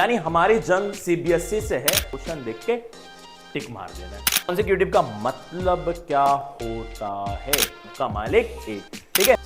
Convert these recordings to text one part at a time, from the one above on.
यानी हमारी जंग सीबीएसई से है, क्वेश्चन देख के टिक मार देना है। कॉन्सेक्यूटिव का मतलब क्या होता है? का मालिक एक, ठीक है,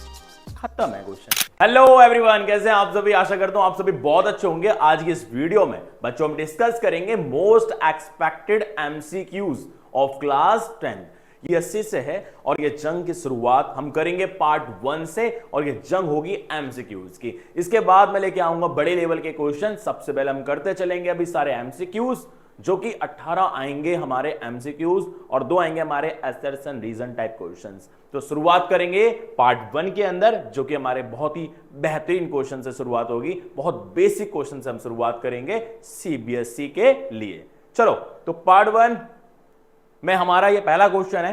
खत्म है क्वेश्चन। हेलो एवरीवन, कैसे हैं आप सभी? आशा करता हूं आप सभी बहुत अच्छे होंगे। आज की इस वीडियो में बच्चों हम डिस्कस करेंगे most expected MCQs of class 10। ये 80 से है और ये जंग की शुरुआत हम करेंगे पार्ट 1 से और ये जंग होगी एमसीक्यूज की। इसके बाद मैं लेके आऊंगा बड़े लेवल के क्वेश्चन। सबसे पहले हम करते चलेंगे अभी सारे एमसीक्यूज, जो कि 18 आएंगे हमारे एमसीक्यूज और 2 आएंगे हमारे एसर्शन रीजन टाइप क्वेश्चंस। तो शुरुआत करेंगे पार्ट 1 के अंदर, जो कि हमारे बहुत ही बेहतरीन क्वेश्चन से शुरुआत होगी। बहुत बेसिक क्वेश्चन से हम शुरुआत करेंगे सीबीएसई के लिए। चलो, तो पार्ट 1 में हमारा ये पहला क्वेश्चन है,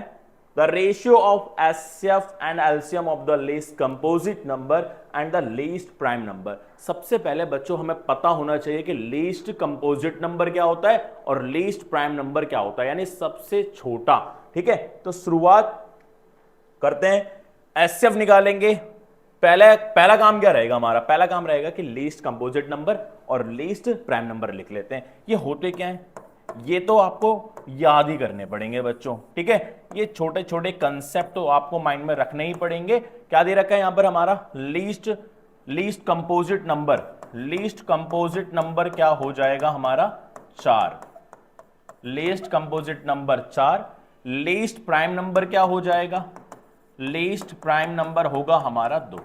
the ratio of HCF and LCM of the least composite number and the least prime number. सबसे पहले बच्चों हमें पता होना चाहिए कि लीस्ट कंपोजिट नंबर क्या होता है और लीस्ट प्राइम नंबर क्या होता है, यानी सबसे छोटा। ठीक है, तो शुरुआत करते हैं, एचसीएफ निकालेंगे। पहला काम क्या रहेगा हमारा? पहला काम रहेगा कि लीस्ट कंपोजिट नंबर और लीस्ट प्राइम नंबर लिख लेते हैं। ये होते क्या है, ये तो आपको याद ही करने पड़ेंगे बच्चों। ठीक है, ये छोटे छोटे कंसेप्ट तो आपको माइंड में रखने ही पड़ेंगे। क्या दे रखा है यहां पर हमारा? Least composite number. Least composite number क्या हो जाएगा हमारा? 4। Least composite number 4। Least prime number क्या हो जाएगा? लीस्ट प्राइम नंबर होगा हमारा 2।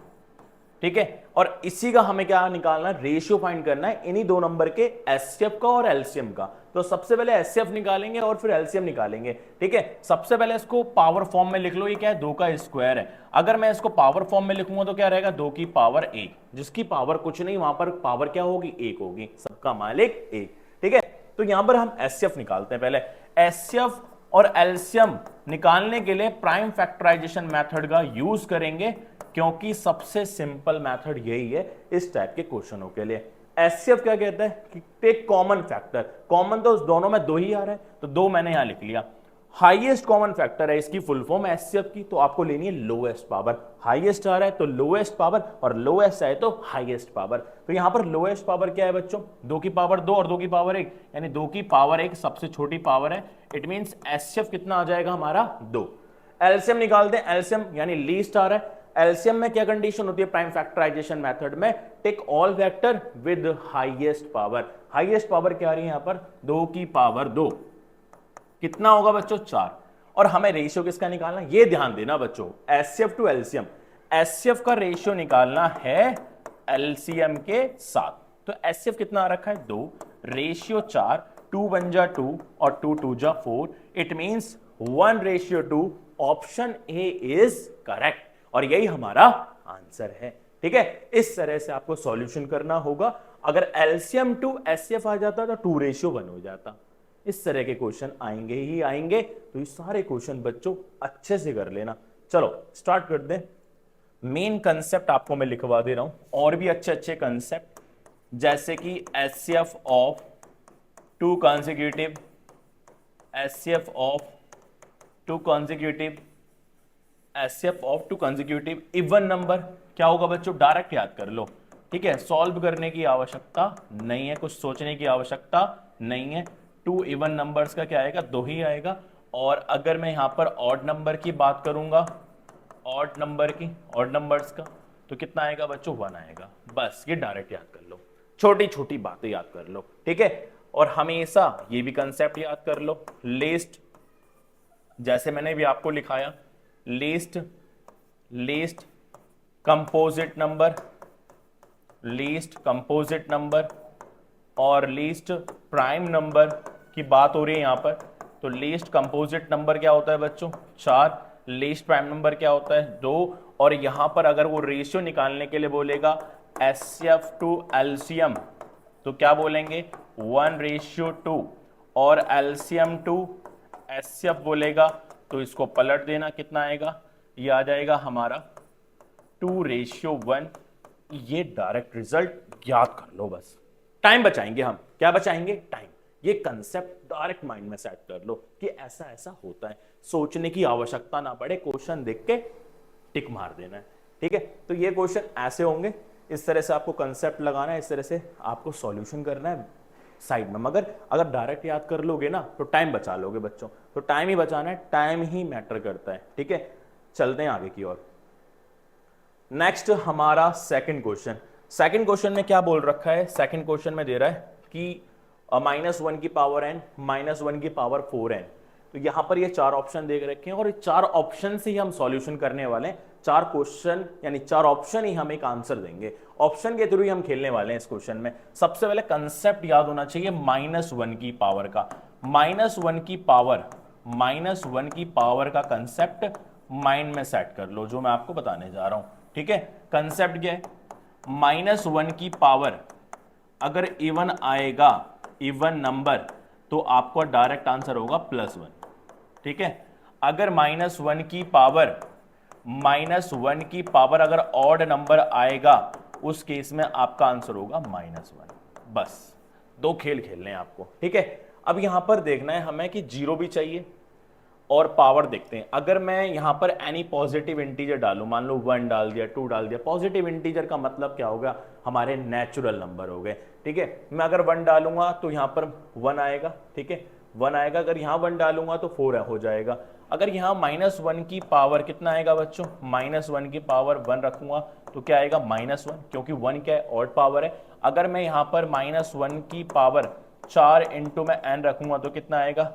ठीक है, और इसी का हमें क्या निकालना है? रेशियो फाइंड करना है इन्हीं दो नंबर के, एचसीएफ का और एलसीएम का। तो सबसे पहले एचसीएफ निकालेंगे और फिर एलसीएम निकालेंगे। ठीक है, सबसे पहले इसको पावर फॉर्म में लिख लो। ये क्या है? 2 का स्क्वायर है। अगर मैं इसको पावर फॉर्म में लिखूंगा तो क्या रहेगा? 2 की पावर 1, जिसकी पावर कुछ नहीं, वहां पर पावर क्या होगी? 1 होगी। सबका मालिक 1। ठीक है, तो यहां पर हम एचसीएफ निकालते हैं। पहले एचसीएफ और एलसीएम निकालने के लिए प्राइम फैक्टराइजेशन मेथड का यूज करेंगे, क्योंकि सबसे सिंपल मेथड यही है इस टाइप के क्वेश्चनों के लिए। एचसीएफ क्या कहता है कि टेक कॉमन फैक्टर। कॉमन तो दोनों में 2 ही आ रहा है, तो 2 मैंने यहां लिख लिया। हाईएस्ट कॉमन फैक्टर है इसकी फुल फॉर्म एचसीएफ की, तो आपको लेनी है लोएस्ट पावर। हाईएस्ट आ रहा है तो लोएस्ट पावर, और लोएस्ट आए तो हाईएस्ट पावर। तो यहां पर लोएस्ट पावर क्या है बच्चों? 2 की पावर 2 और 2 की पावर 1, यानी 2 की पावर 1 सबसे छोटी पावर है। इट मींस एचसीएफ कितना आ जाएगा हमारा? 2। एलसीएम निकालते हैं। एलसीएम यानी लीस्ट आ रहा है। एलसीएम में क्या कंडीशन होती है प्राइम फैक्टराइजेशन मेथड में? Take all vector with highest power. Highest power क्या आ रही है यहां पर? 2 की पावर 2। कितना होगा बच्चों? 4। और हमें रेशियो किसका निकालना? ये ध्यान देना बच्चों, एचसीएफ टू एलसीएम। एचसीएफ का रेशियो निकालना है एलसीएम के साथ। तो एचसीएफ कितना आ रखा है? 2, रेशियो 4, 2 1 जा 2 और 2 2 जा 4। It means 1:2। Option A is correct और यही हमारा आंसर है। ठीक है, इस तरह से आपको सॉल्यूशन करना होगा। अगर एलसीएम टू एचसीएफ आ जाता तो 2:1 हो जाता। इस तरह के क्वेश्चन आएंगे ही आएंगे, तो ये सारे क्वेश्चन बच्चों अच्छे से कर लेना। चलो स्टार्ट कर दें। मेन कंसेप्ट आपको मैं लिखवा दे रहा हूं, और भी अच्छे अच्छे कंसेप्ट, जैसे कि HCF of 2 consecutive, HCF of 2 consecutive, HCF of 2 consecutive even number. क्या होगा बच्चों? डायरेक्ट याद कर लो। ठीक है, सॉल्व करने की आवश्यकता नहीं है, कुछ सोचने की आवश्यकता नहीं है। 2 इवन नंबर्स का क्या आएगा? 2 ही आएगा। और अगर मैं यहां पर ऑड नंबर की बात करूंगा, ऑड नंबर्स का, तो कितना आएगा बच्चों? 1 आएगा। बस ये डायरेक्ट याद कर लो, छोटी छोटी बातें याद कर लो। ठीक है, और हमेशा ये भी कंसेप्ट याद कर लो, लिस्ट, जैसे मैंने भी आपको लिखाया, लिस्ट कंपोजिट नंबर और लीस्ट प्राइम नंबर की बात हो रही है यहां पर। तो लीस्ट कंपोजिट नंबर क्या होता है बच्चों? 4। लीस्ट प्राइम नंबर क्या होता है? 2। और यहां पर अगर वो रेशियो निकालने के लिए बोलेगा एचसीएफ टू एलसीएम, तो क्या बोलेंगे? 1:2। और एलसीएम टू एचसीएफ बोलेगा तो इसको पलट देना, कितना आएगा? ये आ जाएगा हमारा 2:1। ये डायरेक्ट रिजल्ट याद कर लो, बस टाइम बचाएंगे हम। क्या बचाएंगे? टाइम। ये कंसेप्ट डायरेक्ट माइंड में सेट कर लो कि ऐसा ऐसा होता है, सोचने की आवश्यकता ना पड़े, क्वेश्चन देख के टिक मार देना है। ठीक है, तो ये क्वेश्चन ऐसे होंगे, इस तरह से आपको कंसेप्ट लगाना है, इस तरह से आपको सॉल्यूशन करना है। साइड में, मगर अगर डायरेक्ट याद कर लोगे ना तो टाइम बचा लोगे बच्चों, तो टाइम ही बचाना है, टाइम ही मैटर करता है, ठीक है। चलते हैं आगे की ओर। नेक्स्ट हमारा सेकंड क्वेश्चन। सेकंड क्वेश्चन में क्या बोल रखा है, सेकंड क्वेश्चन में दे रहा है कि -1 की पावर n, -1 की पावर 4n। तो यहां पर ये चार ऑप्शन दे रखे हैं और ये चार ऑप्शन से ही हम सॉल्यूशन करने वाले हैं। चार क्वेश्चन यानी चार ऑप्शन ही हम एक आंसर देंगे, ऑप्शन के थ्रू ही हम खेलने वाले हैं इस क्वेश्चन में। सबसे पहले कंसेप्ट याद होना चाहिए -1 की पावर का। -1 की पावर, -1 की पावर का कंसेप्ट माइंड में सेट कर लो, जो मैं आपको बताने जा रहा हूं, ठीक है। कंसेप्ट क्या है, -1 की पावर अगर इवन आएगा, इवन नंबर, तो आपका डायरेक्ट आंसर होगा +1, ठीक है। अगर -1 की पावर, -1 की पावर अगर ऑड नंबर आएगा, उस केस में आपका आंसर होगा -1। बस दो खेल खेलने हैं आपको, ठीक है। अब यहां पर देखना है हमें कि जीरो भी चाहिए और पावर देखते हैं। अगर मैं यहां पर एनी पॉजिटिव इंटीजर डालूं, मान लो 1 डाल दिया, 2 डाल दिया, पॉजिटिव इंटीजर का मतलब क्या होगा, हमारे नेचुरल नंबर हो गए, ठीक है। मैं अगर 1 डालूंगा तो यहां पर 1 आएगा, ठीक है, 1 आएगा। अगर यहां 1 डालूंगा तो 4 हो जाएगा। अगर यहां -1 की पावर कितना आएगा बच्चों, -1 की पावर 1 रखूंगा तो क्या आएगा, -1, क्योंकि 1 क्या है, ऑड पावर है। अगर मैं यहां पर -1 की पावर 4 इंटू में n रखूंगा तो कितना आएगा,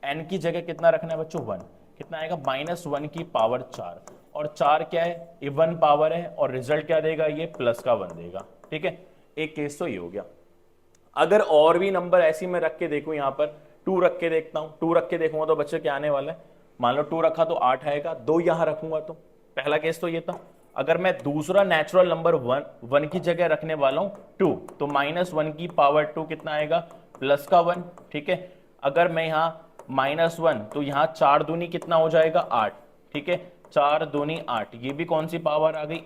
n की जगह कितना रखना है बच्चों, 1, कितना आएगा, -1 की पावर 4, और 4 क्या है, इवन पावर है, और रिजल्ट क्या देगा, ये प्लस का 1 देगा, ठीक है। एक केस तो ये हो गया। अगर और भी नंबर ऐसी मैं रख के देखूं, यहां पर 2 रख के देखता हूं, 2 रख के देखूंगा तो बच्चे क्या आने वाला है, मान लो 2 रखा तो 8 आएगा, 2 यहां रखूंगा तो, पहला केस तो ये था। अगर मैं दूसरा नेचुरल नंबर 1 की जगह रखने वाला हूं 2, तो -1 की पावर 2 कितना आएगा, प्लस का 1, ठीक है। अगर मैं यहां -1, तो यहां 4 दूनी कितना हो जाएगा, 8, ठीक है, 4 दूनी 8, ये भी कौन सी पावर आ गई,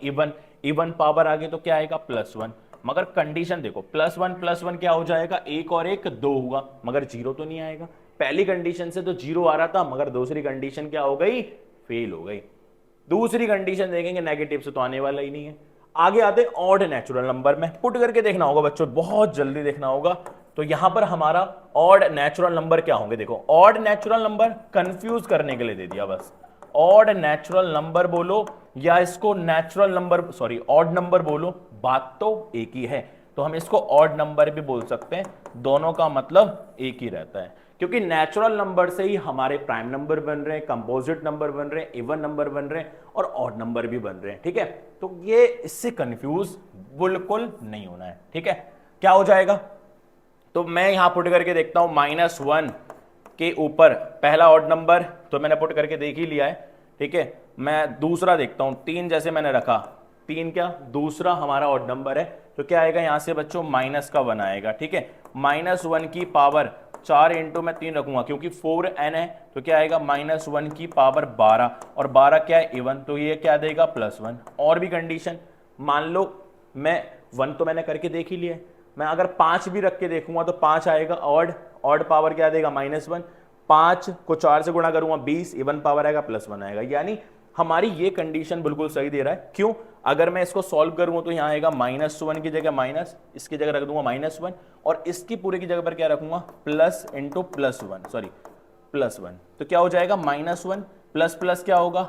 इवन पावर आ गई, तो क्या आएगा, +1। मगर कंडीशन देखो, +1 क्या हो जाएगा, 1 और 1 2 हुआ, मगर 0 तो नहीं आएगा। पहली कंडीशन से तो 0 आ रहा था, मगर दूसरी कंडीशन क्या हो गई, फेल हो गई। दूसरी कंडीशन देखेंगे, नेगेटिव से तो आने वाला ही नहीं है। आगे आते ऑड नेचुरल नंबर में, पुट करके देखना होगा बच्चों, बहुत जल्दी देखना होगा। तो यहां पर हमारा ऑड नेचुरल नंबर क्या होंगे, देखो ऑड नेचुरल नंबर कंफ्यूज करने के लिए दे दिया बस। ऑड नेचुरल नंबर बोलो या इसको natural number, sorry odd number बोलो, बात तो एक ही है। तो हम इसको ऑड नंबर भी बोल सकते हैं, दोनों का मतलब एक ही रहता है, क्योंकि नेचुरल नंबर से ही हमारे प्राइम नंबर बन रहे हैं, कंपोजिट नंबर बन रहे हैं, इवन नंबर बन रहे हैं, और ऑड नंबर भी बन रहे हैं, ठीक है। तो ये इससे कंफ्यूज बिल्कुल नहीं होना है, ठीक है। क्या हो जाएगा, तो मैं यहां पुट करके देखता हूं, -1 के ऊपर पहला ऑड नंबर तो मैंने पुट करके देख ही लिया है, ठीक है। मैं दूसरा देखता हूं, 3 जैसे मैंने रखा, 3 क्या, दूसरा हमारा ऑड नंबर है, तो क्या आएगा यहां से बच्चों, -1 आएगा, ठीक है। -1 की पावर 4 इंटू में 3 रखूंगा, क्योंकि 4n है, तो क्या आएगा, -1 की पावर 12, और 12 क्या है, इवन, तो ये क्या देगा, +1। और भी कंडीशन, मान लो मैं 1 तो मैंने करके देख ही लिया है, मैं अगर 5 भी रख के देखूंगा तो 5 आएगा, ऑड पावर क्या देगा, -1, 5 को 4 से गुणा करूंगा 20, इवन पावर आएगा, +1 आएगा। यानी हमारी ये कंडीशन बिल्कुल सही दे रहा है। क्यों, अगर मैं इसको सॉल्व करूंगा तो यहां आएगा -1 की जगह माइनस, इसकी जगह रख दूंगा -1, और इसकी पूरे की जगह पर क्या रखूंगा, प्लस इंटू +1, सॉरी +1, तो क्या हो जाएगा, -1 प्लस क्या होगा,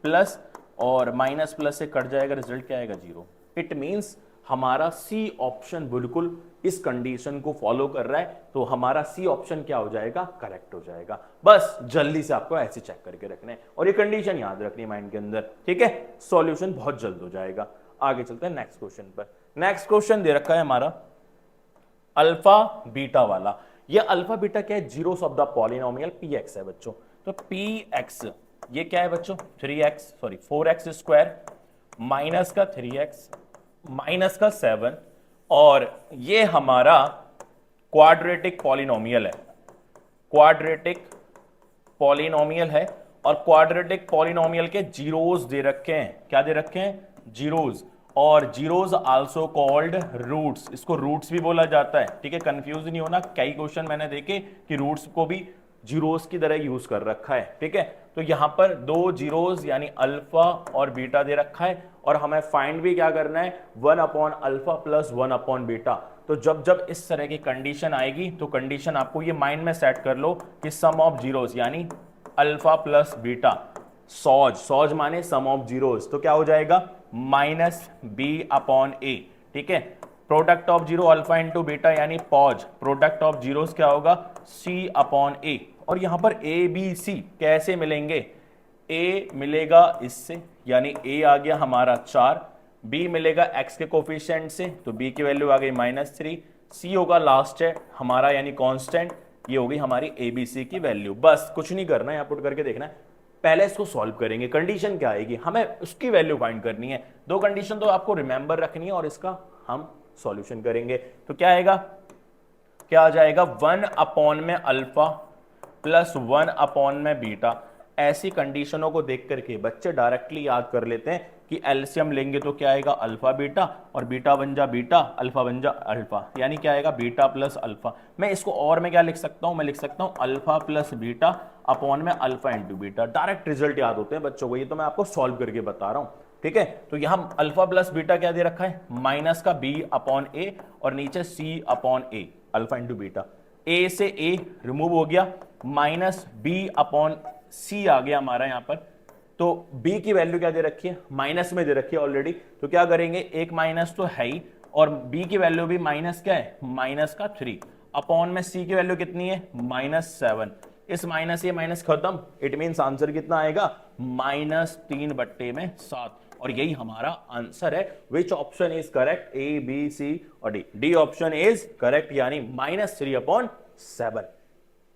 प्लस, और माइनस प्लस से कट जाएगा, रिजल्ट क्या आएगा, 0। इट मीन्स हमारा सी ऑप्शन बिल्कुल इस कंडीशन को फॉलो कर रहा है, तो हमारा सी ऑप्शन क्या हो जाएगा, करेक्ट हो जाएगा। बस जल्दी से आपको ऐसे चेक करके रखना है और ये कंडीशन याद रखनी है माइंड के अंदर, ठीक है। सॉल्यूशन बहुत जल्द हो जाएगा। आगे चलते हैं नेक्स्ट क्वेश्चन पर। नेक्स्ट क्वेश्चन दे रखा है हमारा अल्फा बीटा वाला। ये अल्फा बीटा क्या है, zeros of the polynomial px है बच्चों। तो px ये क्या है बच्चों, 4x स्क्वायर माइनस का 3x माइनस का 7, और ये हमारा क्वाड्रेटिक पॉलिनोमियल है, क्वाड्रेटिक पॉलिनोमियल है। और क्वाड्रेटिक पॉलिनोमियल के जीरोस दे रखे हैं, क्या दे रखे हैं, जीरोस, और जीरोस आल्सो कॉल्ड रूट्स, इसको रूट्स भी बोला जाता है, ठीक है। कंफ्यूज नहीं होना, कई क्वेश्चन मैंने देखे कि रूट्स को भी जीरोस की तरह यूज कर रखा है, ठीक है। तो यहां पर दो जीरोस यानी अल्फा और बीटा दे रखा है, और हमें फाइंड भी क्या करना है, 1 upon alpha plus 1 upon beta. तो जब जब इस तरह की कंडीशन आएगी तो कंडीशन आपको ये माइंड में सेट कर लो कि सम ऑफ जीरोस यानी अल्फा प्लस बीटा, सॉज, सॉज माने सम ऑफ जीरोस, तो क्या हो जाएगा माइनस बी अपॉन ए, ठीक है। Product of zero alpha into beta यानी पॉज, प्रोडक्ट ऑफ जीरोस क्या होगा सी अपॉन ए। और यहां पर ए बी सी कैसे मिलेंगे, ए मिलेगा इससे यानी ए आ गया हमारा 4, बी मिलेगा एक्स के कोफिशिएंट से तो बी की वैल्यू आ गई -3, सी होगा लास्ट है हमारा यानी कांस्टेंट, ये होगी हमारी एबीसी की वैल्यू। बस कुछ नहीं करना है, यहाँ पुट करके देखना है। पहले इसको सॉल्व करेंगे, कंडीशन क्या आएगी, हमें उसकी वैल्यू फाइंड करनी है। दो कंडीशन तो आपको रिमेंबर रखनी है और इसका हम सॉल्यूशन करेंगे। तो क्या आएगा, क्या आ जाएगा 1 अपॉन में अल्फा प्लस 1 अपॉन में बीटा। ऐसी कंडीशनों को देख करके बच्चे डायरेक्टली याद कर लेते हैं कि एलसीएम लेंगे तो क्या आएगा अल्फा बीटा, और बीटा बन जा बीटा, अल्फा बन जा अल्फा, यानी क्या आएगा बीटा प्लस अल्फा। मैं इसको और मैं क्या लिख सकता हूं, मैं लिख सकता हूं अल्फा प्लस बीटा अपॉन में alpha into beta. Direct result याद होते हैं बच्चों को, ये तो मैं आपको सॉल्व करके बता रहा हूं, ठीक है। तो यहां अल्फा प्लस बीटा क्या दे रखा है, माइनस का बी अपॉन ए और नीचे सी अपॉन ए, अल्फा इंटू बीटा। ए से ए रिमूव हो गया, माइनस बी अपॉन सी आ गया हमारा यहां पर। तो b की वैल्यू क्या दे रखी है, माइनस में दे रखी है ऑलरेडी, तो क्या करेंगे एक माइनस तो है ही, और b की वैल्यू भी माइनस क्या है, माइनस का 3 अपॉन में c की वैल्यू कितनी है -7। इस माइनस ये माइनस खत्म, इट मींस आंसर कितना आएगा -3/7, और यही हमारा आंसर है। Which option is correct, A B C और D, D option is correct यानी -3/7।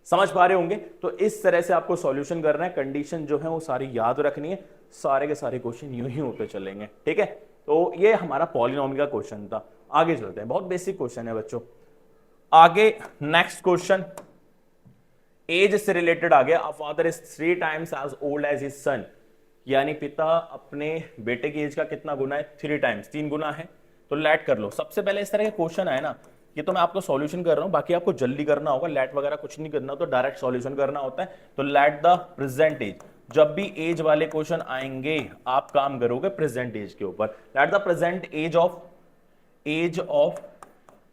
समझ पा रहे होंगे। तो इस तरह से आपको सॉल्यूशन करना है, कंडीशन जो है वो सारी याद रखनी है, सारे के सारे क्वेश्चन यूं ही होते चलेंगे, ठीक है। तो ये हमारा पॉलिनोमियल का क्वेश्चन था। आगे चलते हैं, बहुत बेसिक क्वेश्चन है बच्चों। आगे नेक्स्ट क्वेश्चन एज से रिलेटेड आ गया। A father is 3 times as old as his son, यानी पिता अपने बेटे की एज का कितना गुना है, 3 टाइम्स, 3 गुना है। तो लेट कर लो। सबसे पहले इस तरह के क्वेश्चन आए ना, ये तो मैं आपको सॉल्यूशन कर रहा हूं, बाकी आपको जल्दी करना होगा, लेट वगैरह कुछ नहीं करना, तो डायरेक्ट सॉल्यूशन करना होता है। तो लेट द प्रेजेंट एज, जब भी एज वाले क्वेश्चन आएंगे आप काम करोगे प्रेजेंट एज के ऊपर। Let the present age of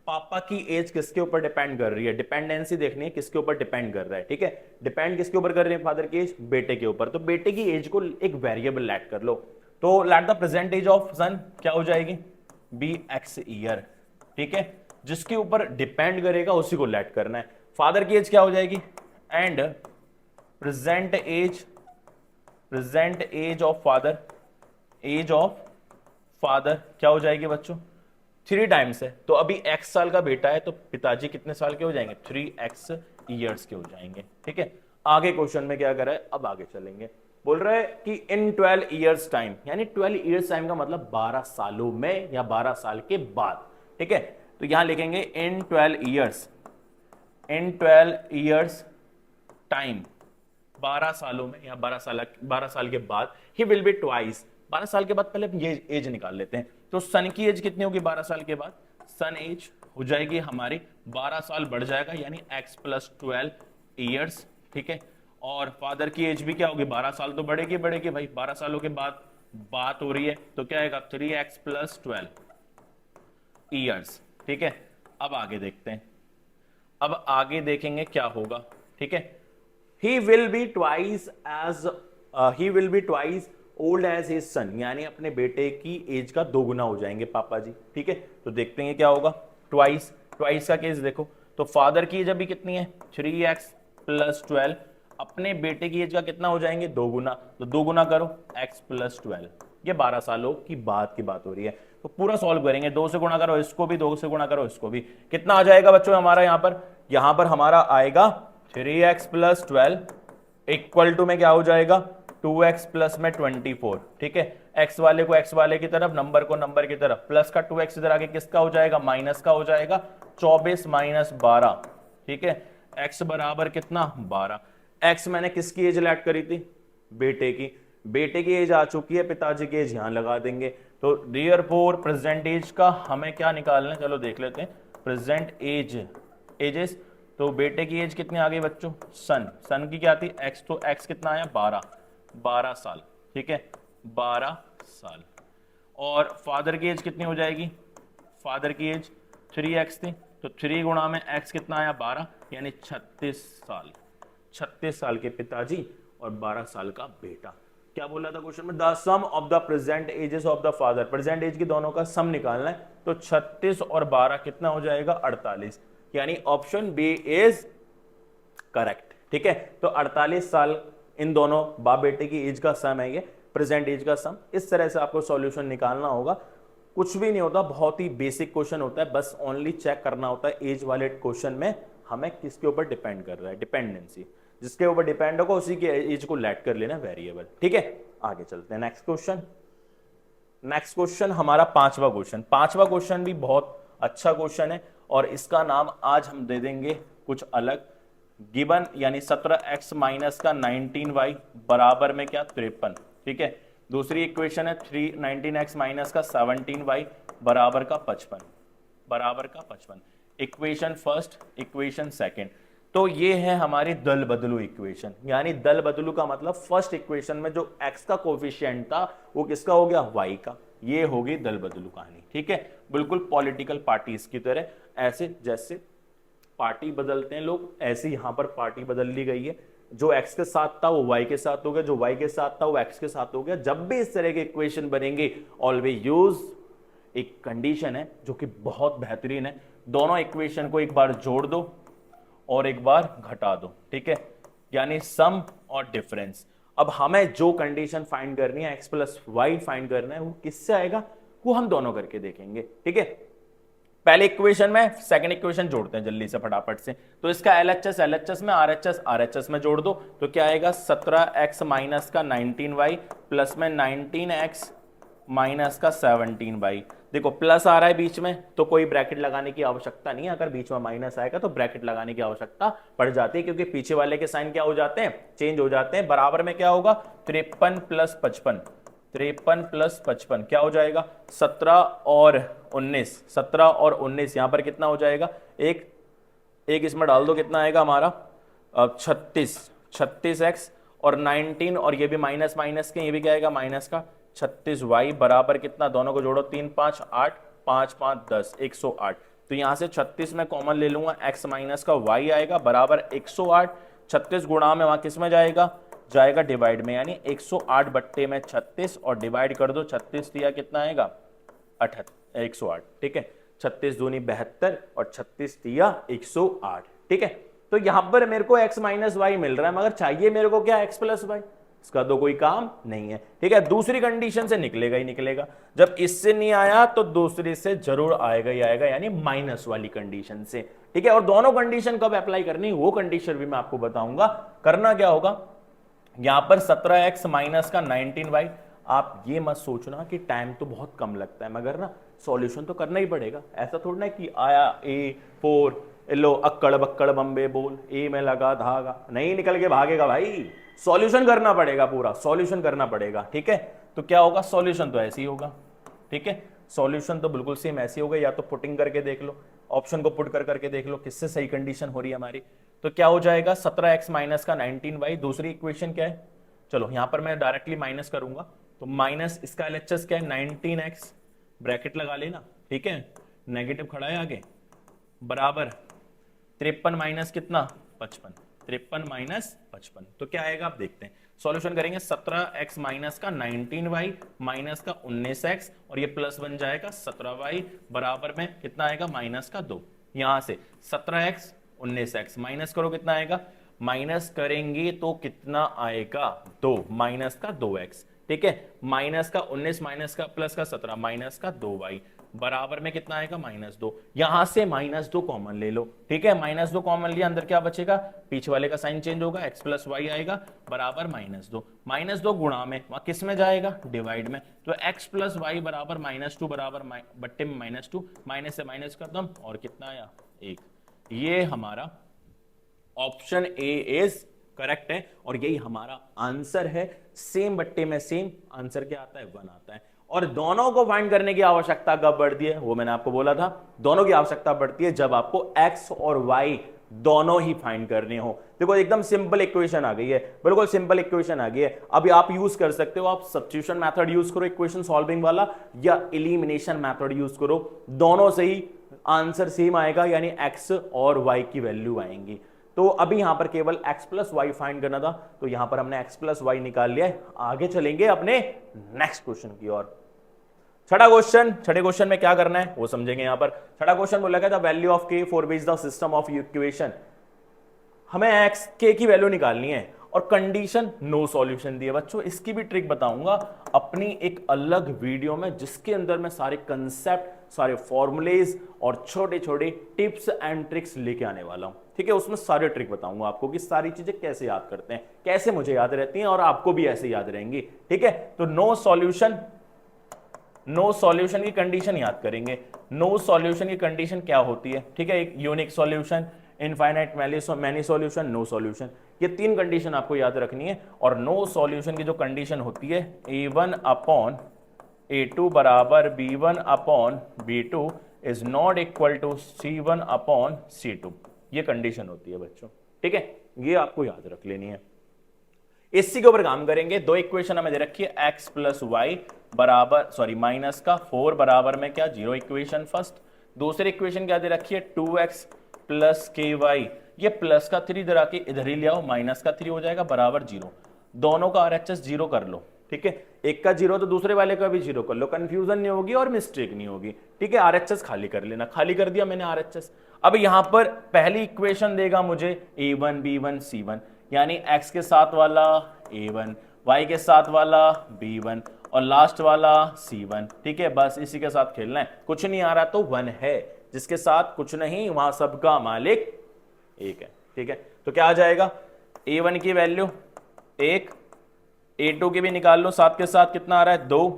papa की एज किसके ऊपर डिपेंड कर रही है, डिपेंडेंसी देखनी है किसके ऊपर डिपेंड कर रहा है, ठीक है। डिपेंड किसके ऊपर कर रही है फादर की एज, बेटे के ऊपर। तो बेटे की एज को एक वेरिएबल लेट कर लो। तो let the present age of son क्या हो जाएगी, बी एक्स ईयर, ठीक है। जिसके ऊपर डिपेंड करेगा उसी को लेट करना है। फादर की एज क्या हो जाएगी, and present age of father, age of father क्या हो जाएगी बच्चों, 3 टाइम्स है। तो अभी x साल का बेटा है तो पिताजी कितने साल के हो जाएंगे, 3x ईयर्स के हो जाएंगे, ठीक है। आगे क्वेश्चन में क्या कर रहा है, अब आगे चलेंगे। बोल रहा है कि इन 12 ईयर्स टाइम, यानी 12 ईयर्स टाइम का मतलब 12 सालों में या 12 साल के बाद, ठीक है। तो यहां लिखेंगे इन 12 ईयर्स टाइम, 12 सालों में या 12 साल के बाद, ही विल बी ट्वाइस, 12 साल के बाद। पहले ये एज निकाल लेते हैं। तो सन की एज कितनी होगी 12 साल के बाद, सन एज हो जाएगी हमारी 12 साल बढ़ जाएगा यानी x + 12 ईयर्स, ठीक है। और फादर की एज भी क्या होगी, 12 साल तो बढ़ेगी भाई, 12 सालों के बाद बात हो रही है, तो क्या आएगा 3x + 12 ईयर्स, ठीक है। अब आगे देखते हैं, अब आगे देखेंगे क्या होगा, ठीक है। he will be twice old as his son, यानी अपने बेटे की एज का 2 गुना हो जाएंगे पापा जी, ठीक है। तो देखते हैं क्या होगा, ट्वाइस का केस देखो। तो फादर की एज अभी कितनी है, 3x + 12, अपने बेटे की एज का कितना हो जाएंगे, 2 गुना। तो 2 गुना करो x + 12, ये 12 सालों की बात हो रही है। तो पूरा सॉल्व करेंगे, 2 से गुणा करो इसको भी, 2 से गुणा करो इसको भी, कितना आ जाएगा बच्चों हमारा यहां पर हमारा आएगा 3x + 12 इक्वल टू में क्या हो जाएगा, 2x + में 24, ठीक है। x वाले को x वाले की तरफ, नंबर को नंबर की तरफ, प्लस का 2x इधर आगे किसका हो जाएगा, माइनस का हो जाएगा, 24 - 12, ठीक है। x बराबर कितना, 12। x मैंने किसकी एज लेट करी थी, बेटे की एज आ चुकी है, पिताजी की एज यहां लगा देंगे। तो देयरफॉर प्रेजेंट एज का हमें क्या निकालना है, चलो देख लेते हैं। प्रेजेंट एज इज तो बेटे की एज कितनी आ गई बच्चों, सन की क्या थी x, तो x कितना आया 12 साल, ठीक है 12 साल। और फादर की एज कितनी हो जाएगी, फादर की एज 3x थी, तो 3 गुणा में x कितना आया 12, यानी 36 साल। 36 साल के पिताजी और 12 साल का बेटा। क्या बोला था क्वेश्चन में, the sum of the present ages of the father, present age की दोनों का सम निकालना है, तो 36 और 12 कितना हो जाएगा 48, यानी ऑप्शन बी इज करेक्ट। ठीक है, तो 48 साल इन दोनों बाप बेटे की एज का सम है, ये प्रेजेंट एज का सम। इस तरह से आपको सॉल्यूशन निकालना होगा, कुछ भी नहीं होता, बहुत ही बेसिक क्वेश्चन होता है, बस ओनली चेक करना होता है एज वाले क्वेश्चन में हमें किसके ऊपर डिपेंड कर रहा है, डिपेंडेंसी जिसके ऊपर डिपेंड होगा उसी के एज को लेट कर लेना वेरिएबल। ठीक है, आगे चलते हैं नेक्स्ट क्वेश्चन। नेक्स्ट क्वेश्चन हमारा पांचवा क्वेश्चन। पांचवा क्वेश्चन भी बहुत अच्छा क्वेश्चन है और इसका नाम आज हम दे देंगे कुछ अलग। गिवन यानी 17x माइनस का 19y बराबर में क्या 53। ठीक है, दूसरी इक्वेशन है 19x माइनस का 17y बराबर का 55, बराबर का 55। इक्वेशन फर्स्ट, इक्वेशन सेकंड, तो ये है हमारी दल बदलू इक्वेशन। यानी दल बदलू का मतलब फर्स्ट इक्वेशन में जो x का कोफिशिएंट था वो किसका हो गया, y का। ये होगी दल बदलू कहानी। ठीक है, बिल्कुल पॉलिटिकल पार्टीज की तरह, ऐसे जैसे पार्टी बदलते हैं लोग, ऐसे यहां पर पार्टी बदल ली गई है। जो x के साथ था वो y के साथ हो गया, जो y के साथ था वो x के साथ हो गया। जब भी इस तरह के इक्वेशन बनेंगे ऑलवेज यूज एक कंडीशन है जो कि बहुत बेहतरीन है, दोनों इक्वेशन को एक बार जोड़ दो और एक बार घटा दो। ठीक है, यानी सम और डिफरेंस। अब हमें जो कंडीशन फाइंड करनी है x प्लस वाई फाइंड करना है, वो किससे आएगा वो हम दोनों करके देखेंगे। ठीक है, पहले इक्वेशन में सेकंड इक्वेशन जोड़ते हैं जल्दी से फटाफट से। तो इसका LHS LHS में, RHS RHS में जोड़ दो, तो क्या आएगा 17x माइनस का 19y प्लस में 19x माइनस का 17y। देखो प्लस आ रहा है बीच में तो कोई ब्रैकेट लगाने की आवश्यकता नहीं है, अगर बीच में माइनस आएगा तो ब्रैकेट लगाने की आवश्यकता पड़ जाती है, क्योंकि पीछे वाले के साइन क्या हो जाते हैं, चेंज हो जाते हैं। बराबर में क्या होगा 53 प्लस 55, 53 प्लस 55 क्या हो जाएगा 17 और 19, 17 और 19 यहां पर कितना हो जाएगा, एक इसमें डाल दो, कितना आएगा हमारा 36, 36x और 19 और ये भी माइनस माइनस के, ये भी क्या आएगा माइनस का 36y बराबर कितना, दोनों को जोड़ो 3 5 8, 5 5 10, 108। तो यहां से 36 में कॉमन ले लूंगा, x माइनस का y आएगा बराबर 108। 36 गुणा में वहां किस में जाएगा, जाएगा डिवाइड में, यानी 108 बट्टे में 36 और डिवाइड कर दो, 36 दिया कितना आएगा 108। ठीक है, 36 दूनी 72 और 36 दिया 108। ठीक है, तो यहां पर मेरे को x माइनस वाई मिल रहा है, मगर चाहिए मेरे को क्या x प्लस वाई, इसका तो कोई काम नहीं है। ठीक है, दूसरी कंडीशन से निकलेगा ही निकलेगा, जब इससे नहीं आया तो दूसरी से जरूर आएगा ही आएगा, यानी माइनस वाली कंडीशन से। ठीक है, और दोनों कंडीशन कब अप्लाई करनी वो कंडीशन भी मैं आपको बताऊंगा। करना क्या होगा, यहां पर 17x माइनस का 19y, आप ये मत सोचना कि टाइम तो बहुत कम लगता है, मगर ना सॉल्यूशन तो करना ही पड़ेगा। ऐसा थोड़ा ना कि आया A4 लो अक्कड़ बक्कड़ बम्बे बोल, ए में लगा धागा, नहीं निकल के भागेगा भाई, सॉल्यूशन करना पड़ेगा, पूरा सॉल्यूशन करना पड़ेगा। ठीक है, तो क्या होगा, सॉल्यूशन तो ऐसे ही होगा। ठीक है, सॉल्यूशन तो बिल्कुल सेम ऐसे होगा, या तो पुटिंग करके देख लो, ऑप्शन को पुट करके देख लो किससे सही कंडीशन हो रही है हमारी। तो क्या हो जाएगा 17x माइनस का 19y, दूसरी इक्वेशन क्या है, चलो यहां पर मैं डायरेक्टली माइनस करूंगा, तो माइनस इसका LHS क्या है 19x, ब्रैकेट लगा लेना। ठीक है, नेगेटिव खड़ा है आगे, बराबर 53 माइनस कितना 55, 53 माइनस 55, तो क्या आएगा आप देखते हैं, सॉल्यूशन करेंगे 17x माइनस का 19y माइनस का 19x और ये प्लस बन जाएगा 17y बराबर में कितना आएगा माइनस का 2। यहां से 17x 19x माइनस करो, कितना आएगा, माइनस करेंगे तो कितना आएगा 2, माइनस का 2x। ठीक है, माइनस का 19 माइनस का प्लस का 17 माइनस का 2y बराबर में कितना आएगा -2। यहां से -2 कॉमन ले लो। ठीक है, -2 कॉमन लिया, अंदर क्या बचेगा, पीछे वाले का साइन चेंज होगा, x प्लस वाई आएगा बराबर -2। -2 गुणा में वहां किस में जाएगा, डिवाइड में, तो x प्लस वाई बराबर -2 बराबर बट्टे में -2, माइनस से माइनस कर दो और कितना आया 1। ये हमारा ऑप्शन ए इज करेक्ट है और यही हमारा आंसर है। सेम बट्टे में सेम, आंसर क्या आता है 1 आता है। और दोनों को फाइंड करने की आवश्यकता कब बढ़ती है, वो मैंने आपको बोला था, दोनों की आवश्यकता बढ़ती है जब आपको x और y दोनों ही फाइंड करने हो। देखो एकदम सिंपल इक्वेशन आ गई है, बिल्कुल सिंपल इक्वेशन आ गई है। अभी आप यूज कर सकते हो, आप सब्स्टिट्यूशन मेथड यूज करो इक्वेशन सॉल्विंग वाला, या एलिमिनेशन मेथड यूज करो, दोनों से ही आंसर सेम आएगा, यानी x और y की वैल्यू आएंगी। तो अभी यहां पर केवल x प्लस वाई फाइंड करना था, तो यहां पर हमने x प्लस वाई निकाल लिया है। आगे चलेंगे अपने नेक्स्ट क्वेश्चन की ओर। छठा क्वेश्चन, छठे क्वेश्चन में क्या करना है वो समझेंगे। यहां पर छठा क्वेश्चन बोला गया था value of k for which the system of equation, हमें x k की वैल्यू निकालनी है और कंडीशन नो सॉल्यूशन दी है। बच्चों इसकी भी ट्रिक बताऊंगा अपनी एक अलग वीडियो में, जिसके अंदर मैं सारे कंसेप्ट, सारे फॉर्मूलेज और छोटे छोटे टिप्स एंड ट्रिक्स लेके आने वाला हूं। ठीक है, उसमें सारे ट्रिक बताऊंगा आपको कि सारी चीजें कैसे याद करते हैं, कैसे मुझे याद रहती हैं और आपको भी ऐसे याद रहेंगी। ठीक है, तो नो सॉल्यूशन की कंडीशन याद करेंगे। नो सॉल्यूशन की कंडीशन क्या होती है? ठीक है, एक unique solution, infinite many solution, no solution, ये तीन कंडीशन आपको याद रखनी है। और नो सॉल्यूशन की जो कंडीशन होती है a1 अपॉन a2 बराबर b1 upon b2 is not equal to c1 upon c2, ये कंडीशन होती है बच्चों। ठीक है, ये आपको याद रख लेनी है। इसी के ऊपर काम करेंगे। दो इक्वेशन हमें दे रखी है, x प्लस वाई बराबर माइनस का 4 बराबर में क्या 0 इक्वेशन फर्स्ट। दूसरी इक्वेशन क्या दे रखी है 2x प्लस के वाई, ये प्लस का 3 इधर आके इधर ही ले आओ, माइनस का 3 हो जाएगा बराबर 0। दोनों का RHS 0 कर लो। ठीक है, एक का 0 तो दूसरे वाले का भी 0 कर लो, कंफ्यूजन नहीं होगी और मिस्टेक नहीं होगी। ठीक है, RHS खाली कर लेना, खाली कर दिया मैंने RHS। अब यहां पर पहली इक्वेशन देगा मुझे a1 b1 c1, यानी x के साथ वाला a1, y के साथ वाला b1 और लास्ट वाला c1। ठीक है, बस इसी के साथ खेलना है। कुछ नहीं आ रहा तो 1 है, जिसके साथ कुछ नहीं वहां सबका मालिक एक है। ठीक है, तो क्या आ जाएगा a1 की वैल्यू 1, a2 की भी निकाल लो, साथ के साथ कितना आ रहा है 2,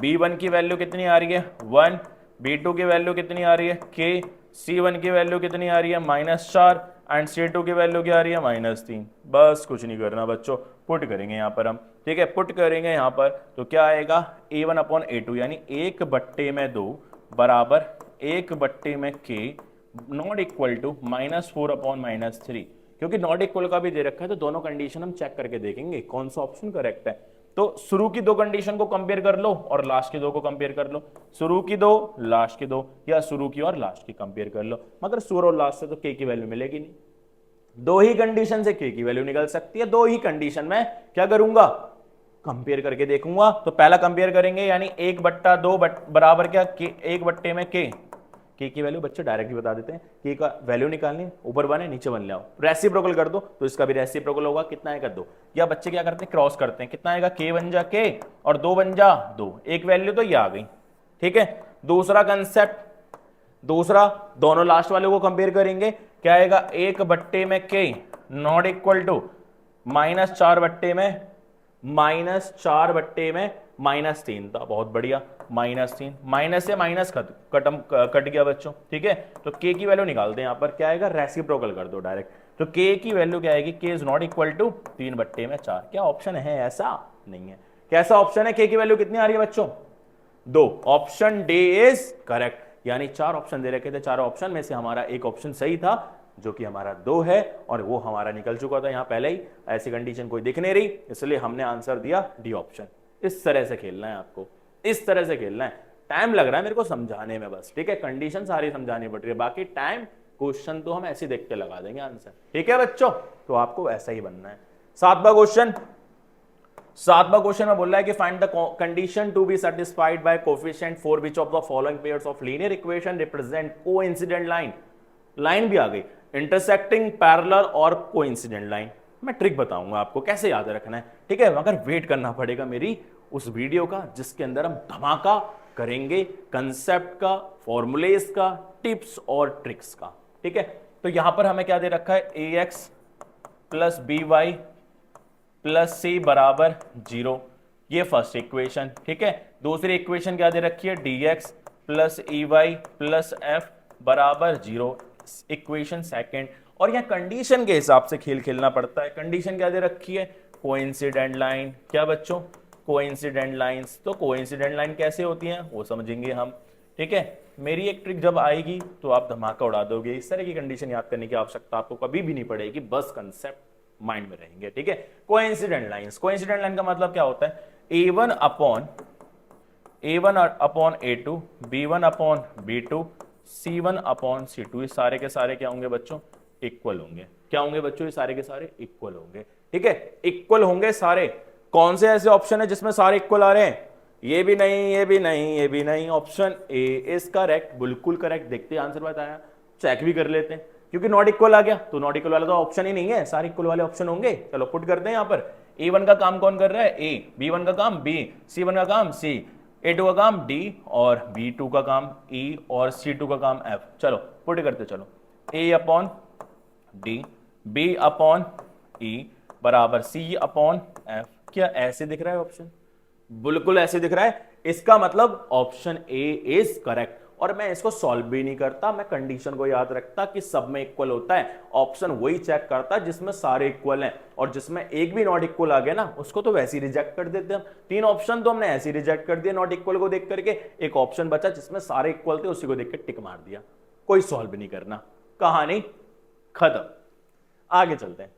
b1 की वैल्यू कितनी आ रही है 1, b2 की वैल्यू कितनी आ रही है k, c1 की वैल्यू कितनी आ रही है -4 एंड c2 की वैल्यू क्या आ रही है -3। बस कुछ नहीं करना बच्चों, पुट करेंगे यहां पर हम। ठीक है, पुट करेंगे यहां पर तो क्या आएगा a1 अपॉन a2 यानी 1/2 बराबर 1/में k not equal to -4 upon -3। क्योंकि नॉट इक्वल का भी दे रखा है तो दोनों कंडीशन हम चेक करके देखेंगे कौन सा ऑप्शन करेक्ट है। तो शुरू की दो कंडीशन को कंपेयर कर लो और लास्ट की दो को कंपेयर कर लो, शुरू की दो लास्ट की दो, या शुरू की और लास्ट की कंपेयर कर लो। मगर शुरू और लास्ट से तो के की वैल्यू मिलेगी नहीं, दो ही कंडीशन से के की वैल्यू निकल सकती है। दो ही कंडीशन में क्या करूंगा कंपेयर करके देखूंगा। तो पहला कंपेयर करेंगे यानी 1/2 बराबर क्या 1 में के की वैल्यू बच्चे डायरेक्टली बता देते हैं, के का वैल्यू निकालनी है, ऊपर 1 है नीचे 1 ले आओ, रेसिप्रोकल कर दो तो इसका भी रेसिप्रोकल होगा, कितना आएगा 2। या बच्चे क्या करते हैं क्रॉस करते हैं, कितना आएगा k बन जा k और 2 बन जा 2, एक वैल्यू तो ये आ गई। ठीक है, दूसरा कंसेप्ट, दूसरा दोनों लास्ट वाले को कंपेयर करेंगे, क्या आएगा 1 में k नॉट इक्वल टू -4 में -3 था, बहुत बढ़िया -3, माइनस से माइनस कट गया बच्चों। ठीक है, तो k की वैल्यू निकाल दें, यहां पर क्या आएगा रेसिप्रोकल कर दो डायरेक्ट, तो k की वैल्यू क्या आएगी k is not equal to 3/4। क्या ऑप्शन है ऐसा? नहीं है। कैसा ऑप्शन है? k की वैल्यू कितनी आ रही है बच्चों 2, ऑप्शन डी इज करेक्ट। यानी 4 ऑप्शन दे रखे थे, चारों ऑप्शन में से हमारा एक ऑप्शन सही था जो कि हमारा 2 है और वो हमारा निकल चुका था यहां पहले ही, ऐसी कंडीशन कोई दिख नहीं रही, इसलिए हमने आंसर दिया डी ऑप्शन। इस तरह से खेलना है आपको, इस तरह से खेलना है। टाइम लग रहा है मेरे को समझाने में बस, ठीक है, कंडीशन सारी समझानी पड़ रही है, बाकी टाइम क्वेश्चन तो हम ऐसे देख के लगा देंगे आंसर। ठीक है बच्चों, तो आपको ऐसा ही बनना है। सातवां क्वेश्चन में बोल रहा है कि find the condition to be satisfied by coefficient for which of the following pairs of linear equation represent coincident line. Line भी आ गई, इंटरसेक्टिंग, पैरेलल और कोइंसिडेंट लाइन। मैं ट्रिक बताऊंगा आपको कैसे याद रखना है, ठीक है, मगर वेट करना पड़ेगा मेरी उस वीडियो का जिसके अंदर हम धमाका करेंगे कंसेप्ट का, फॉर्मूलेस का, टिप्स और ट्रिक्स का। ठीक है, तो यहां पर हमें क्या दे रखा है ax प्लस by प्लस सी बराबर 0, ये फर्स्ट इक्वेशन। ठीक है, दूसरी इक्वेशन क्या दे रखी है dx plus ey plus f बराबर 0, इक्वेशन सेकेंड। और यहां कंडीशन के हिसाब से खेल खेलना पड़ता है। कंडीशन क्या दे रखी है कोइंसिडेंट लाइन। क्या बच्चों कोइंसिडेंट लाइंस, तो कोइंसिडेंट लाइन कैसे होती हैं वो समझेंगे हम। ठीक है, मेरी एक ट्रिक जब आएगी तो आप धमाका उड़ा दोगे। इस तरह की कंडीशन याद करने की आवश्यकता आपको कभी भी नहीं पड़ेगी, बस कंसेप्ट माइंड में रहेंगे। ठीक है, कोइंसिडेंट लाइंस, कोइंसिडेंट लाइन का मतलब क्या होता है, A1 upon A2, B1 upon B2, C1 upon C2, ये सारे के सारे क्या होंगे बच्चों, इक्वल होंगे। क्या होंगे बच्चों, ये सारे के सारे इक्वल होंगे। ठीक है, इक्वल होंगे सारे। कौन से ऐसे ऑप्शन है जिसमें सारे इक्वल आ रहे हैं, ये भी नहीं, ये भी नहीं, ये भी नहीं, ऑप्शन ए इज करेक्ट, बिल्कुल करेक्ट। देखते हैं आंसर बताया, चेक भी कर लेते हैं, क्योंकि नॉट इक्वल आ गया तो नॉट इक्वल वाला तो ऑप्शन ही नहीं है, सारे इक्वल वाले ऑप्शन होंगे। चलो पुट करते हैं यहाँ पर, A1 का काम कौन कर रहा है, A, B1 का काम B, C1 का काम C, A2 का काम D और B2 का काम E और C2 का काम F। चलो पुट करते चलो, A upon D, B upon E बराबर C अपॉन F। क्या ऐसे दिख रहा है ऑप्शन, बिल्कुल ऐसे दिख रहा है, इसका मतलब ऑप्शन ए इज करेक्ट। और मैं इसको सॉल्व भी नहीं करता, मैं कंडीशन को याद रखता कि सब में इक्वल होता है, ऑप्शन वही चेक करता जिसमें सारे इक्वल हैं, और जिसमें एक भी नॉट इक्वल आ गया ना उसको तो वैसे ही रिजेक्ट कर देते हम। 3 ऑप्शन तो हमने ऐसे ही रिजेक्ट कर दिए नॉट इक्वल को देख करके, एक ऑप्शन बचा जिसमें सारे इक्वल थे, उसी को देख के टिक मार दिया, कोई सॉल्व नहीं करना, कहानी खत्म। आगे चलते हैं,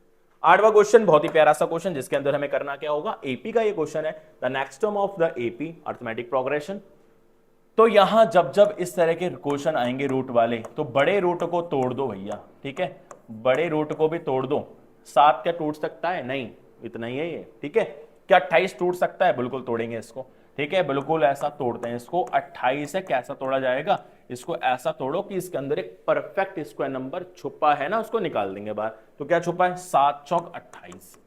8वां क्वेश्चन, बहुत ही प्यारा सा क्वेश्चन जिसके अंदर हमें करना क्या होगा, एपी का ये क्वेश्चन है, the next term of the AP arithmetic progression. तो यहां जब जब इस तरह के क्वेश्चन आएंगे रूट वाले, तो बड़े रूट को तोड़ दो भैया। ठीक है, बड़े रूट को भी तोड़ दो। 7 क्या टूट सकता है, नहीं, इतना ही है ये। ठीक है, क्या 28 टूट सकता है, बिल्कुल तोड़ेंगे इसको। ठीक है, बिल्कुल ऐसा तोड़ते हैं इसको। 28 है, कैसा तोड़ा जाएगा, इसको ऐसा तोड़ो कि इसके अंदर एक परफेक्ट स्क्वायर नंबर छुपा है ना, उसको निकाल देंगे बाहर। तो क्या छुपा है, 7 चौक 28,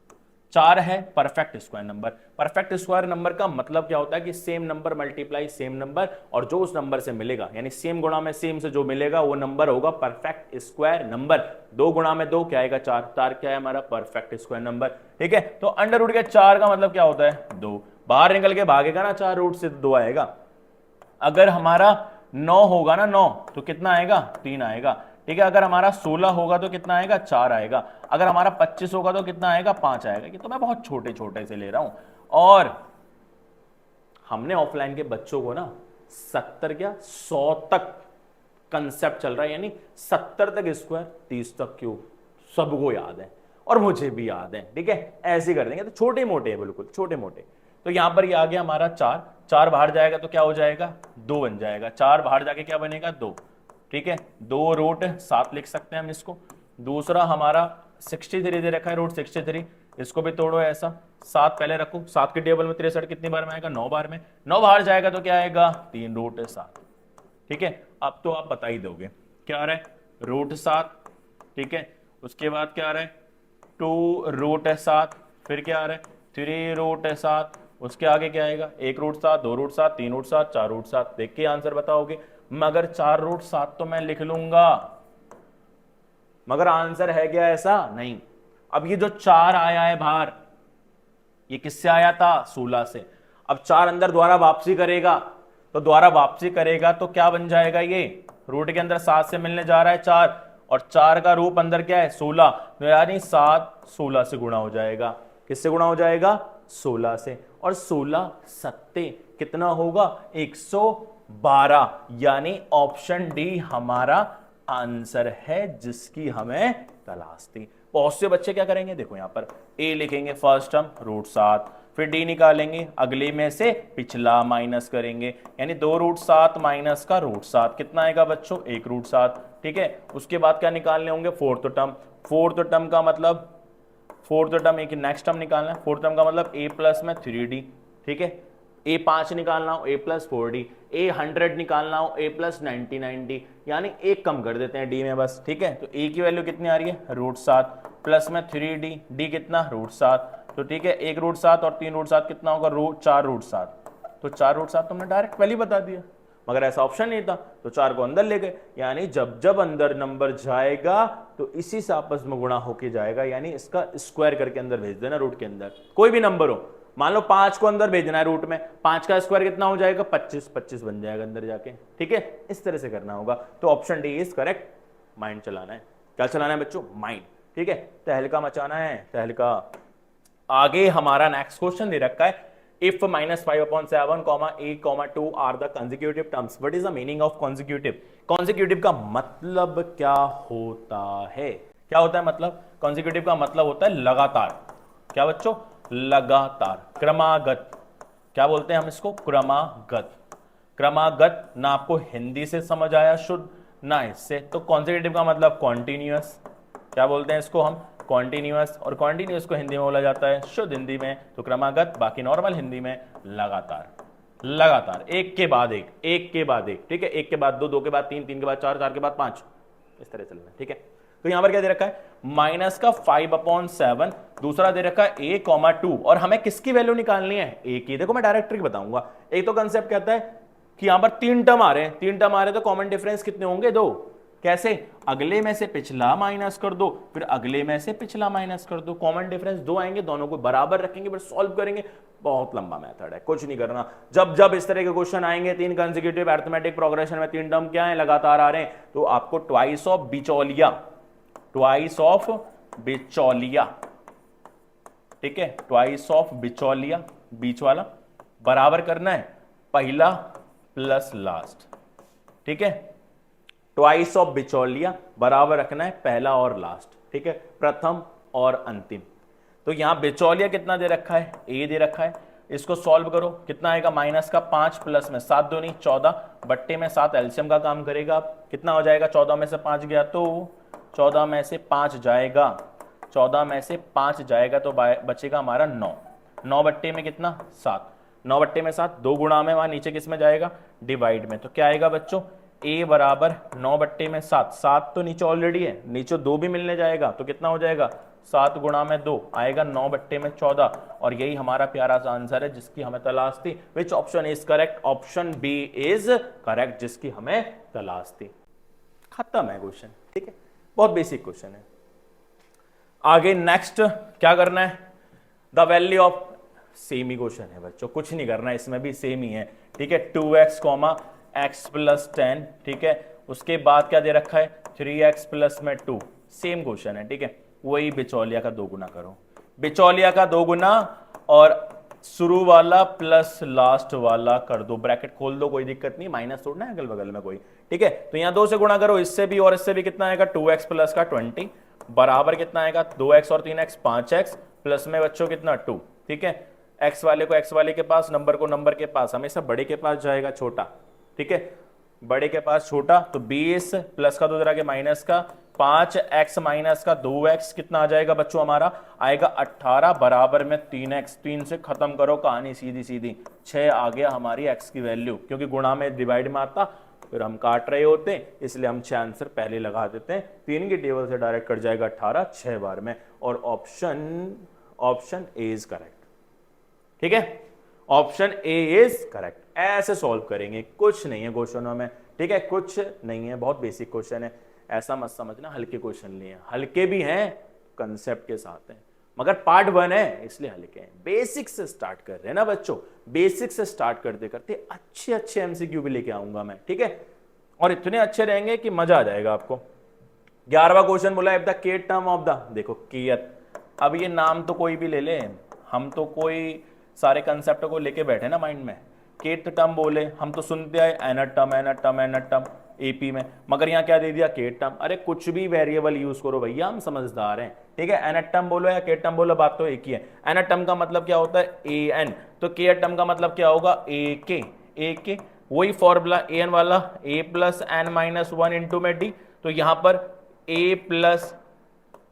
4 है perfect square number. Perfect square number का मतलब क्या होता है कि same number multiply same number, और जो उस नंबर से मिलेगा, यानी सेम गुणा में सेम से जो मिलेगा वो नंबर होगा परफेक्ट स्क्वायर नंबर। 2 गुणा में 2 क्या आएगा, 4, 4 क्या है हमारा परफेक्ट स्क्वायर नंबर। ठीक है, तो अंडर रूट के 4 का मतलब क्या होता है, 2, बाहर निकल के भागेगा ना 4 रूट से, 2 आएगा। अगर हमारा 9 होगा ना 9, तो कितना आएगा, 3 आएगा। ठीक है, अगर हमारा 16 होगा तो कितना आएगा, 4 आएगा। अगर हमारा 25 होगा तो कितना आएगा, 5 आएगा। ये तो मैं बहुत छोटे छोटे से ले रहा हूं। और हमने ऑफलाइन के बच्चों को ना 70 क्या 100 तक कंसेप्ट चल रहा है, यानी 70 तक स्क्वायर 30 तक क्यूब सबको याद है, और मुझे भी याद है। ठीक है, ऐसे कर देंगे, तो छोटे मोटे है, बिल्कुल छोटे मोटे। तो यहां पर ये आ गया हमारा 4, 4 बाहर जाएगा तो क्या हो जाएगा, 2 बन जाएगा। 4 बाहर जाके क्या बनेगा, 2। ठीक है, 2 रूट 7 लिख सकते हैं हम इसको। दूसरा हमारा 63 दे रखा है, रूट 63, इसको भी तोड़ो ऐसा। 7 पहले रखो, 7 के टेबल में 63 कितनी बार में आएगा, 9 बार में। 9 बाहर जाएगा तो क्या आएगा, 3 रूट 7। ठीक है, अब तो आप बता ही दोगे क्या आ रहा है, रूट 7। ठीक है, उसके बाद क्या आ रहा है, 2 रूट 7, फिर क्या आ रहा है, 3 रूट 7, उसके आगे क्या आएगा, 1 रूट 7, 2 रूट 7, 3 रूट 7, 4 रूट 7। देख के आंसर बताओगे, मगर 4 रूट 7 तो मैं लिख लूंगा, मगर आंसर है क्या ऐसा, नहीं। अब ये जो 4 आया है बाहर, ये किससे आया था, 16 से। अब 4 अंदर द्वारा वापसी करेगा, तो द्वारा वापसी करेगा तो क्या बन जाएगा, ये रूट के अंदर 7 से मिलने जा रहा है 4, और 4 का रूप अंदर क्या है, 16, तो यानी 7 16 से गुणा हो जाएगा। किससे गुणा हो जाएगा, 16 से। और 16 सत्ते कितना होगा, 112, यानी ऑप्शन डी हमारा आंसर है जिसकी हमें तलाश थी। बहुत से बच्चे क्या करेंगे, देखो यहां पर ए लिखेंगे फर्स्ट टर्म रूट 7, फिर डी निकालेंगे, अगले में से पिछला माइनस करेंगे, यानी 2 रूट 7 माइनस का रूट 7 कितना आएगा बच्चों, 1 रूट 7। ठीक है, उसके बाद क्या निकालने होंगे, फोर्थ टर्म। फोर्थ टर्म का मतलब, फोर्थ टर्म एक नेक्स्ट टर्म निकालना है, फोर्थ टर्म का मतलब a प्लस में 3d। ठीक है, a 5 निकालना हो a प्लस 4d, a 100 निकालना हो a प्लस 99d, यानी एक कम कर देते हैं d में बस। ठीक है, तो a की वैल्यू कितनी आ रही है, रूट 7 प्लस में 3d, d कितना, रूट 7। तो ठीक है, 1 रूट 7 और 3 रूट 7 कितना होगा, 4 रूट 7। तो 4 रूट 7 तुमने डायरेक्ट पहले बता दिया, मगर ऐसा ऑप्शन नहीं था, तो 4 को अंदर ले गए। यानी जब जब अंदर नंबर जाएगा तो इसी से आपस में गुणा होके जाएगा, यानी इसका स्क्वायर करके अंदर भेज देना रूट के अंदर, कोई भी नंबर हो। मान लो 5 को अंदर भेजना है रूट में, 5 का स्क्वायर कितना हो जाएगा, 25, 25 बन जाएगा अंदर जाके। ठीक है, इस तरह से करना होगा। तो option D is correct. Mind चलाना है, क्या चलाना है बच्चों, माइंड। ठीक है, तहलका मचाना है, तहलका। आगे हमारा नेक्स्ट क्वेश्चन दे रखा है, If -5/7, a, 2 are the consecutive terms, what is the meaning of consecutive? Consecutive का मतलब क्या होता है? क्या होता है मतलब? consecutive का मतलब होता है लगातार। क्या बच्चों? लगातार, क्रमागत। क्या बोलते हैं हम इसको? क्रमागत। क्रमागत ना आपको हिंदी से समझ आया शुद्ध, ना इससे, तो कॉन्जिक्यूटिव का मतलब कॉन्टिन्यूअस। क्या बोलते हैं इसको हम? कॉन्टिन्यूअस। और कॉन्टिन्यूअस को हिंदी में बोला जाता है शुद्ध हिंदी में तो क्रमागत, बाकी नॉर्मल हिंदी में लगातार। लगातार, एक के बाद एक, एक के बाद एक, ठीक है, एक के बाद दो, दो के बाद तीन, तीन के बाद चार, चार के बाद पांच, इस तरह चलना है, ठीक है। तो यहां पर क्या दे रखा है? माइनस का 5/7, दूसरा दे रखा है a, 2, और हमें किसकी वैल्यू निकालनी है? a की। देखो मैं डायरेक्ट ट्रिक बताऊंगा। एक तो कंसेप्ट कहता है कि यहां पर तीन टर्म आ रहे हैं, तीन टर्म आ रहे हैं तो कॉमन डिफरेंस कितने होंगे? दो। कैसे? अगले में से पिछला माइनस कर दो, फिर अगले में से पिछला माइनस कर दो, कॉमन डिफरेंस दो आएंगे, दोनों को बराबर रखेंगे, फिर सॉल्व करेंगे। बहुत लंबा मेथड है, कुछ नहीं करना। जब जब इस तरह के क्वेश्चन आएंगे, तीन कंसेक्यूटिव अरिथमेटिक प्रोग्रेशन में तीन टर्म क्या है? लगातार आ रहे हैं, तो आपको ट्वाइस ऑफ बिचौलिया, ट्वाइस ऑफ बिचौलिया, ठीक है, ट्वाइस ऑफ बिचौलिया, बीच वाला, बराबर करना है पहला प्लस लास्ट, ठीक है। ट्वाइस ऑफ बिचौलिया बराबर रखना है पहला और लास्ट, ठीक है, प्रथम और अंतिम। तो यहां बिचौलिया कितना दे रखा है? ए दे रखा है। इसको सॉल्व करो, कितना आएगा? माइनस का 5 प्लस में 7 दूनी 14, बट्टे में 7 एलसीएम का काम करेगा। कितना हो जाएगा? 14 में से 5 गया तो 14 में से 5 जाएगा, 14 में से 5 जाएगा तो बचेगा हमारा 9। 9 बट्टे में कितना? 7। 9 बट्टे में 7, 2 गुणा में, वहां नीचे किस में जाएगा? डिवाइड में। तो क्या आएगा बच्चों? a बराबर 9 बट्टे में 7, 7 तो नीचे ऑलरेडी है, नीचे 2 भी मिलने जाएगा तो कितना हो जाएगा? 7 गुणा में 2 आएगा 9 बट्टे में 14। और यही हमारा प्यारा सा आंसर है जिसकी हमें तलाश थी। Which option is correct? Option B is correct, जिसकी हमें तलाश थी। खत्म है क्वेश्चन, ठीक है, बहुत बेसिक क्वेश्चन है। आगे नेक्स्ट क्या करना है? The value of, same he question है बच्चों, कुछ नहीं करना है, इसमें भी सेम ही है, ठीक है। 2x, x प्लस 10, ठीक है। उसके बाद क्या दे रखा है? 3x प्लस में 2, सेम क्वेश्चन है, ठीक है। वही बिचौलिया का 2 गुना करो, बिचौलिया का 2 गुना और शुरू वाला प्लस लास्ट वाला कर दो, ब्रैकेट खोल दो, कोई दिक्कत नहीं, माइनस तोड़ना है अगल बगल में कोई, ठीक है। तो यहां 2 से गुणा करो, इससे भी और इससे भी, कितना आएगा? 2x प्लस का 20 बराबर कितना आएगा? 2x और 3x 5x प्लस में बच्चों कितना? 2, ठीक है। x वाले को x वाले के पास, नंबर को नंबर के पास, हमेशा बड़े के पास जाएगा छोटा, ठीक है, बड़े के पास छोटा। तो 20 प्लस का 2 तरह के माइनस का 5x माइनस का 2x कितना आ जाएगा बच्चों? हमारा आएगा 18 बराबर में 3x। 3 से खत्म करो कहानी सीधी सीधी, 6 आ गया हमारी x की वैल्यू, क्योंकि गुणा में डिवाइड में आता, फिर हम काट रहे होते हैं, इसलिए हम 6 आंसर पहले लगा देते हैं। 3 की टेबल से डायरेक्ट कट जाएगा 18 6 बार में, और ऑप्शन ए इज करेक्ट, ठीक है। Option A is correct. ऐसे सॉल्व करेंगे, कुछ नहीं है क्वेश्चनों में, ठीक है, कुछ नहीं है, बहुत बेसिक क्वेश्चन है। ऐसा मत समझना हल्के क्वेश्चन लिए, हल्के भी हैं, कंसेप्ट के साथ हैं, मगर पार्ट 1 है इसलिए हल्के हैं। बेसिक से स्टार्ट कर रहे हैं ना बच्चों, बेसिक से स्टार्ट करते करते अच्छे अच्छे एमसीक्यू भी लेके आऊंगा मैं, ठीक है, और इतने अच्छे रहेंगे कि मजा आ जाएगा आपको। 11वां क्वेश्चन बोला इफ द के टर्म ऑफ द, देखो केयत, अब ये नाम तो कोई भी ले ले, हम तो कोई सारे कंसेप्ट को लेके बैठे ना माइंड में। केट टर्म बोले, हम तो सुनते आए एनाटम एनाटम एनाटम एपी में, मगर यहाँ क्या दे दिया? केट टर्म। अरे कुछ भी वेरिएबल यूज करो भैया, हम समझदार हैं, ठीक है। एनाटम बोलो या केट टर्म बोलो, बात तो एक ही है। एनाटम का मतलब क्या होता है? ए एन, तो केट टर्म का मतलब क्या होगा? ए के। ए के वही फॉर्मूला ए एन वाला, ए प्लस एन माइनस 1 इंटू में डी, तो यहाँ पर ए प्लस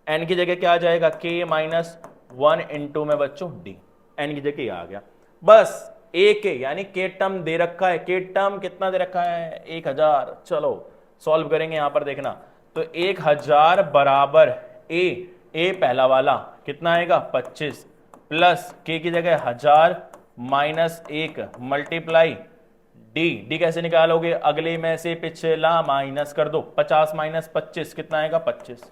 एन की जगह क्या आ जाएगा? के माइनस 1 इंटू में बच्चों डी, एन की जगह आ गया बस। ए के यानी के टर्म दे रखा है, के टर्म कितना दे रखा है? 1000। चलो सॉल्व करेंगे, यहां पर देखना, तो 1000 बराबर ए पहला वाला कितना आएगा? 25 प्लस के की जगह 1000 माइनस 1 मल्टीप्लाई डी कैसे निकालोगे? अगले में से पिछला माइनस कर दो, 50 माइनस 25 कितना आएगा? 25।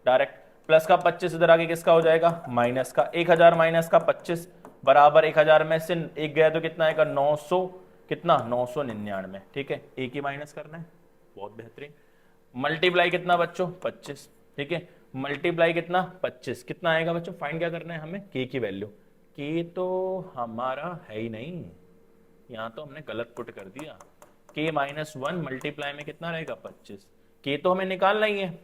डायरेक्ट प्लस का 25 इधर आगे किसका हो जाएगा? माइनस का। 1000 माइनस का 25 बराबर 1000 में से एक गया तो कितना आएगा? 900, कितना? 999, ठीक है। एक ही माइनस करना है, बहुत बेहतरीन। मल्टीप्लाई कितना बच्चों? 25, ठीक है। मल्टीप्लाई कितना? 25 कितना आएगा बच्चों? फाइंड क्या करना है हमें? के की वैल्यू। के तो हमारा है ही नहीं, यहाँ तो हमने गलत पुट कर दिया। के माइनस वन मल्टीप्लाई में कितना रहेगा 25। के तो हमें निकालना ही है,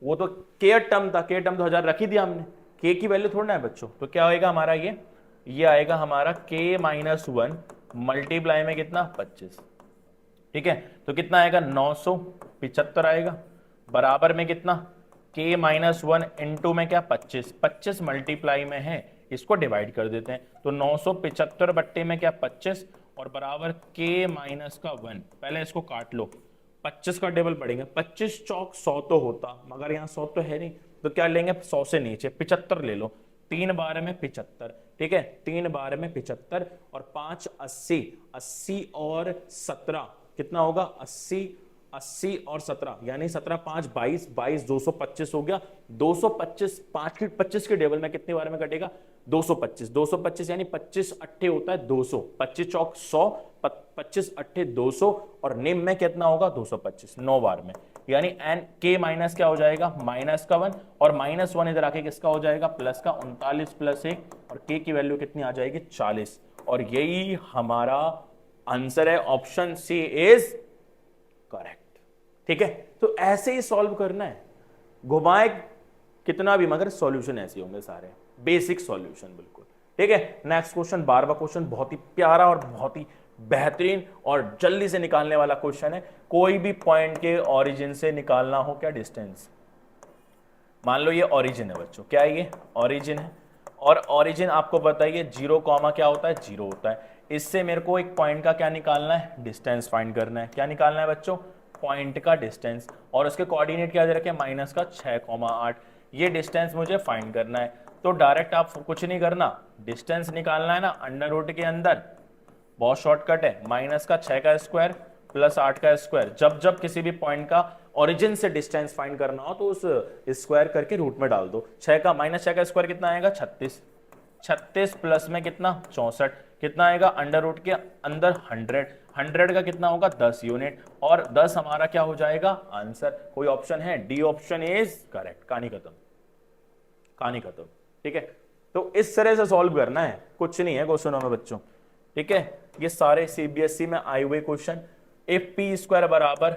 वो तो के टर्म था, के टर्म तो 1000 रख ही दिया हमने, के की वैल्यू थोड़ा है बच्चों। तो क्या होएगा हमारा ये आएगा हमारा के माइनस वन मल्टीप्लाई में कितना 25। ठीक है, तो कितना आएगा 975 आएगा, बराबर में कितना के माइनस वन इंटू में क्या 25, 25 मल्टीप्लाई में है, इसको डिवाइड कर देते हैं तो 975 बट्टे में क्या 25 और बराबर के माइनस का वन। पहले इसको काट लो, 25 का टेबल पढ़ेंगे, 25 चौक 100 तो होता, मगर यहाँ 100 तो है नहीं, तो क्या लेंगे 100 से नीचे 75 ले लो, 3 बार में 75। ठीक है, 3 बार में 75 और 5 80, 80 और 17 कितना होगा 80, 80 और 17 यानी 17 5 22, 22 225 हो गया। 225 5 की 25 के टेबल में कितने बार में कटेगा 225, 225 यानी 25 अट्ठे होता है 200, 25 चौक 100, 25 अट्ठे 200 और निम में कितना होगा 225 9 बार में, यानी एन के माइनस क्या हो जाएगा माइनस का 1 और माइनस 1 इधर आके किसका हो जाएगा प्लस का 39 प्लस 1 और के की वैल्यू कितनी आ जाएगी 40 और यही हमारा आंसर है, ऑप्शन सी इज करेक्ट। ठीक है, तो ऐसे ही सॉल्व करना है, घुमाए कितना भी मगर सॉल्यूशन ऐसे होंगे सारे, बेसिक सॉल्यूशन बिल्कुल। ठीक है, नेक्स्ट क्वेश्चन 12वां क्वेश्चन बहुत ही प्यारा और बहुत ही बेहतरीन और जल्दी से निकालने वाला क्वेश्चन है। कोई भी पॉइंट के ओरिजिन से निकालना हो क्या डिस्टेंस, मान लो ये ओरिजिन है बच्चों, क्या है ये ओरिजिन है और ओरिजिन आपको बताइए 0 कॉमा क्या होता है 0 होता है। इससे मेरे को एक पॉइंट का क्या निकालना है डिस्टेंस फाइंड करना है। क्या निकालना है बच्चों पॉइंट का डिस्टेंस और उसके कोऑर्डिनेट क्या दे रखे माइनस का 6,8, ये डिस्टेंस मुझे फाइंड करना है। तो डायरेक्ट आप कुछ नहीं करना, डिस्टेंस निकालना है ना अंडर रूट के अंदर, बहुत शॉर्टकट है, माइनस का 6 का स्क्वायर प्लस 8 का स्क्वायर। जब जब किसी भी पॉइंट का ओरिजिन से डिस्टेंस फाइंड करना हो तो उस स्क्वायर करके रूट में डाल दो। 6 का माइनस 6 का स्क्वायर कितना आएगा 36, 36 प्लस में कितना 64, कितना आएगा अंडर रूट के अंदर 100, 100 का कितना होगा 10 यूनिट और 10 हमारा क्या हो जाएगा आंसर। कोई ऑप्शन है डी ऑप्शन इज करेक्ट, कहानी खत्म, कहानी खत्म। ठीक है, तो इस तरह से सॉल्व करना है, कुछ नहीं है क्वेश्चनों में बच्चों। ठीक है, ये सारे सीबीएसई में आए हुए क्वेश्चन। इफ पी स्क्वायर बराबर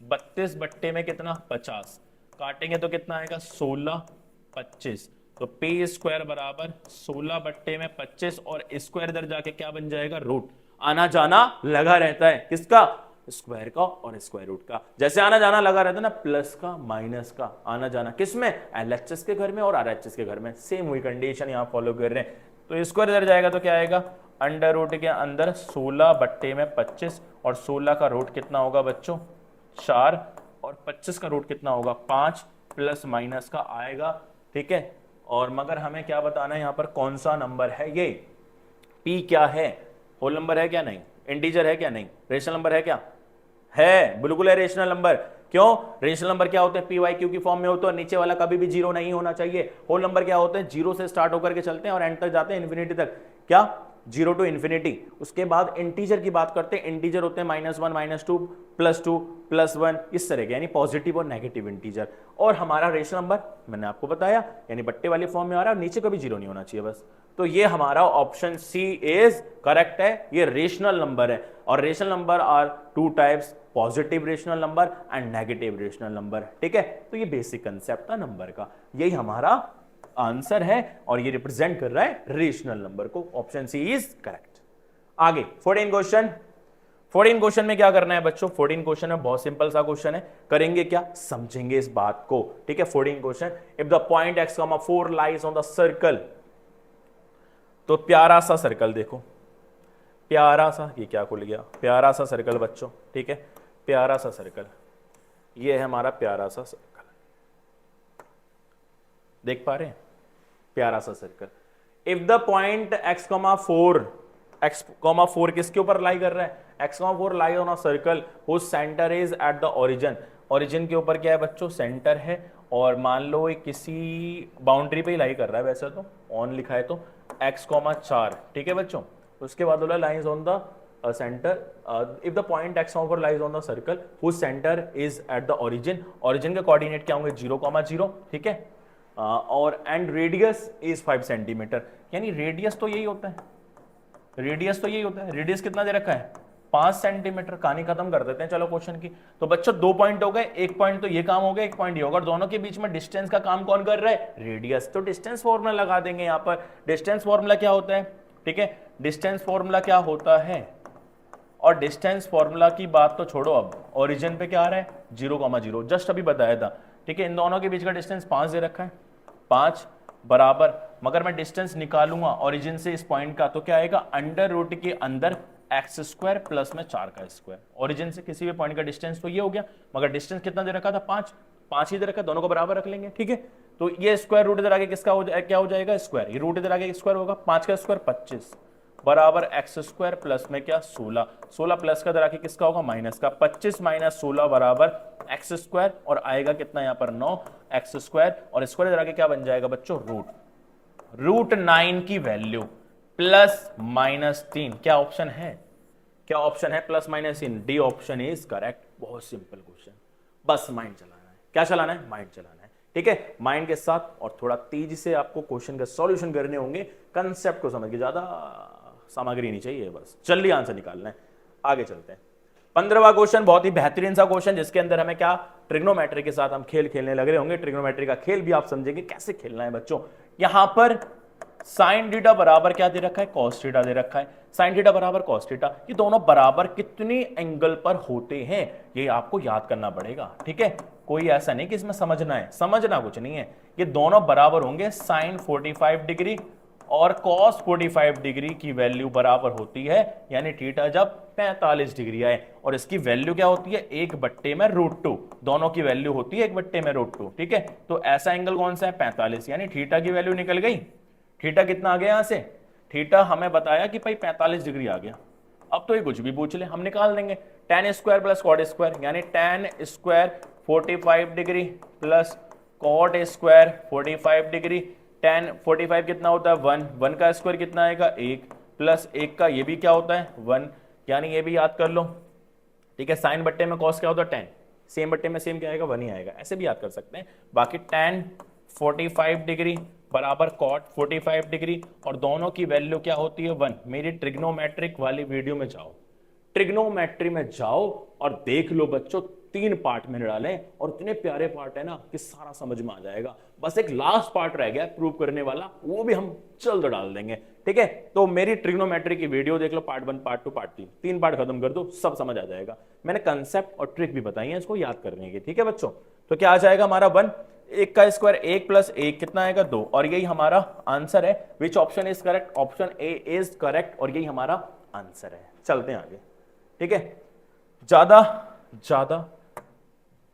32 बट्टे में कितना 50, काटेंगे तो कितना आएगा 16 25, तो पी स्क्वायर बराबर 16 बट्टे में 25 और स्क्वायर इधर जाके क्या बन जाएगा रूट। आना जाना लगा रहता है किसका स्क्वायर का और स्क्वायर रूट का, जैसे आना जाना लगा रहता है ना प्लस का माइनस का, आना जाना किसमें एलएचएस के घर में और आरएचएस के घर में, सेम वही कंडीशन यहां फॉलो कर रहे हैं। तो स्क्वायर इधर जाएगा तो क्या आएगा अंडर रूट के अंदर 16 बट्टे में 25 और 16 का रूट कितना होगा बच्चों 4 और 25 का रूट कितना होगा 5 प्लस माइनस का आएगा। ठीक है, और मगर हमें क्या बताना है यहाँ पर कौन सा नंबर है ये, पी क्या है, होल नंबर है क्या नहीं, इंटीजर है क्या नहीं, रेशनल नंबर है क्या है, बिल्कुल है रेशनल नंबर। क्यों रेशनल नंबर क्या होते हैं पी वाई क्यू की फॉर्म में होते हैं, नीचे वाला कभी भी जीरो नहीं होना चाहिए। होल नंबर क्या होते हैं जीरो से स्टार्ट होकर के चलते हैं और एंड तक जाते हैं इन्फिनिटी तक, क्या 0 टू इन्फिनिटी। उसके बाद इंटीजर की बात करते हैं, इंटीजर होते हैं -1 -2 +2 +1 इस तरह के, यानी पॉजिटिव और नेगेटिव इंटीजर। और हमारा रेशनल नंबर मैंने आपको बताया यानी बट्टे वाली फॉर्म में आ रहा है, नीचे कभी जीरो नहीं होना चाहिए बस। तो ये हमारा ऑप्शन सी इज करेक्ट है, ये रेशनल नंबर है। और rational number are 2 types, positive rational number and negative rational number. ठीक है, तो ये बेसिक कंसेप्ट था नंबर का, यही हमारा आंसर है और ये रिप्रेजेंट कर रहा है रेशनल नंबर को। Option C is correct. आगे 14 क्वेश्चन, 14 क्वेश्चन में क्या करना है बच्चों, 14 क्वेश्चन में बहुत सिंपल सा क्वेश्चन है, करेंगे क्या समझेंगे इस बात को। ठीक है, 14 question, if the point x, 4 lies on the circle, तो प्यारा सा सर्कल देखो, प्यारा सा, ये क्या खुल गया, प्यारा सा सर्कल बच्चों। ठीक है, प्यारा सा सर्कल, ये है हमारा प्यारा सा सर्कल, देख पा रहे हैं प्यारा सा circle. If the point x, 4 किसके ऊपर लाई कर रहा है, x, 4 lie on a circle whose centre is at the origin, origin के ऊपर क्या है बच्चों सेंटर है, और मान लो एक किसी बाउंड्री पे ही लाई कर रहा है, वैसे तो ऑन लिखा है तो x, 4। ठीक है बच्चों, उसके बाद बोला lines on the centre, if the point x, 4 lies on the circle whose centre is at the origin, origin के कोऑर्डिनेट क्या होंगे 0, 0। ठीक है, और एंड रेडियस इज 5 सेंटीमीटर, यानी रेडियस तो यही होता है, रेडियस तो यही होता है। रेडियस कितना दे रखा है? 5 सेंटीमीटर। कहानी खत्म कर देते हैं चलो क्वेश्चन की। तो बच्चों 2 पॉइंट हो गए, 1 पॉइंट तो ये काम हो गया, 1 पॉइंट ये होगा। दोनों के बीच में डिस्टेंस का काम कौन कर रहा है? रेडियस। तो डिस्टेंस फॉर्मूला लगा देंगे यहाँ पर। डिस्टेंस फॉर्मूला क्या होता है? ठीक है, डिस्टेंस फॉर्मूला क्या होता है? और डिस्टेंस फॉर्मूला की बात तो छोड़ो, अब ओरिजिन पे क्या आ रहा है? 0,0, जस्ट अभी बताया था। ठीक है, इन दोनों के बीच का डिस्टेंस 5 दे रखा है, 5 बराबर, मगर मैं डिस्टेंस निकालूंगा ओरिजिन से इस पॉइंट का, तो क्या आएगा? अंडर रूट के अंदर एक्स स्क्वायर प्लस में 4 का स्क्वायर। ओरिजिन से किसी भी पॉइंट का डिस्टेंस तो ये हो गया, मगर डिस्टेंस कितना दे रखा था? 5 ही दे रखा है, दोनों को बराबर रख लेंगे। ठीक है, तो ये स्क्वायर रूट इधर आगे किसका क्या हो जाएगा? स्क्वायर। ये रूट इधर आगे स्क्वायर होगा, 5 का स्क्वायर 25 बराबर एक्स स्क्वायर प्लस में क्या? 16। 16 प्लस का इधर आके किसका होगा? माइनस का। 25 माइनस 16 बराबर एक्स स्क्वायर, और आएगा कितना यहाँ पर? 9 एक्स स्क्वायर, और स्क्वायर इधर आके क्या बन जाएगा बच्चों? रूट 9 की वैल्यू प्लस माइनस 3। क्या ऑप्शन है? क्या ऑप्शन है? Plus minus 3। D option is correct. बहुत सिंपल क्वेश्चन, बस माइंड चलाना है। क्या चलाना है? माइंड चलाना है। ठीक है, माइंड के साथ और थोड़ा तेजी से आपको क्वेश्चन का सॉल्यूशन करने होंगे, कंसेप्ट को समझ के, ज्यादा सामग्री नहीं चाहिए, बस जल्दी आंसर निकालना है। आगे चलते हैं। 15वां क्वेश्चन बहुत ही बेहतरीन सा क्वेश्चन, जिसके अंदर हमें क्या? ट्रिग्नोमेट्री के साथ हम खेल खेलने लग रहे होंगे। ट्रिग्नोमेट्री का खेल भी आप समझेंगे कैसे खेलना है बच्चों। यहां पर साइन थीटा बराबर क्या दे रखा है? कॉस थीटा दे रखा है। साइन थीटा बराबर कॉस थीटा, ये दोनों बराबर कितने एंगल पर होते हैं, ये आपको याद करना पड़ेगा। ठीक है, कोई ऐसा नहीं कि इसमें समझना है, समझना कुछ नहीं है। ये दोनों बराबर होंगे, साइन 45 डिग्री और कॉस 45 डिग्री की वैल्यू बराबर होती है, यानी थीटा जब 45 डिग्री आए, और इसकी वैल्यू क्या होती है? 1/2 में √2। दोनों की वैल्यू होती है 1/2 में √2। ठीक है, तो ऐसा एंगल कौन सा है? 45, यानी थीटा की वैल्यू निकल गई। थीटा कितना आ गया यहां से? थीटा हमें बताया कि भाई 45 डिग्री आ गया। अब तो ये कुछ भी पूछ ले हम निकाल देंगे। tan square plus cot square, यानी tan square 45 degree plus cot square 45 degree. tan 45 कितना होता है? 1। 1 का स्क्वायर कितना आएगा? 1 प्लस 1 का ये भी क्या होता है? 1, यानी ये भी याद कर लो। ठीक है, साइन बट्टे में कॉस क्या होता है? tan। सेम बट्टे में सेम क्या आएगा? 1 ही आएगा। ऐसे भी याद कर सकते हैं। बाकी tan 45 डिग्री बराबर कॉट 45 डिग्री, और दोनों की वैल्यू क्या होती है? 1। मेरी ट्रिग्नोमेट्रिक वाली वीडियो में जाओ, ट्रिग्नोमेट्री में जाओ और देख लो बच्चों, 3 पार्ट में डालें, और इतने प्यारे पार्ट है ना कि सारा समझ में आ जाएगा। बस एक लास्ट पार्ट रह गया प्रूव करने वाला, वो भी हम जल्द डाल देंगे। ठीक है, तो मेरी ट्रिग्नोमेट्री की वीडियो देख लो, पार्ट 1, पार्ट 2, पार्ट 3, 3 पार्ट खत्म कर दो, सब समझ आ जाएगा। मैंने कंसेप्ट और ट्रिक भी बताई है इसको याद करने की। ठीक है बच्चों, तो क्या आ जाएगा हमारा? 1। 1 का स्क्वायर 1 प्लस 1 कितना आएगा? 2, और यही हमारा आंसर है। Which option is correct? Option A is correct, और यही हमारा आंसर है। चलते हैं आगे। ठीक है, ज्यादा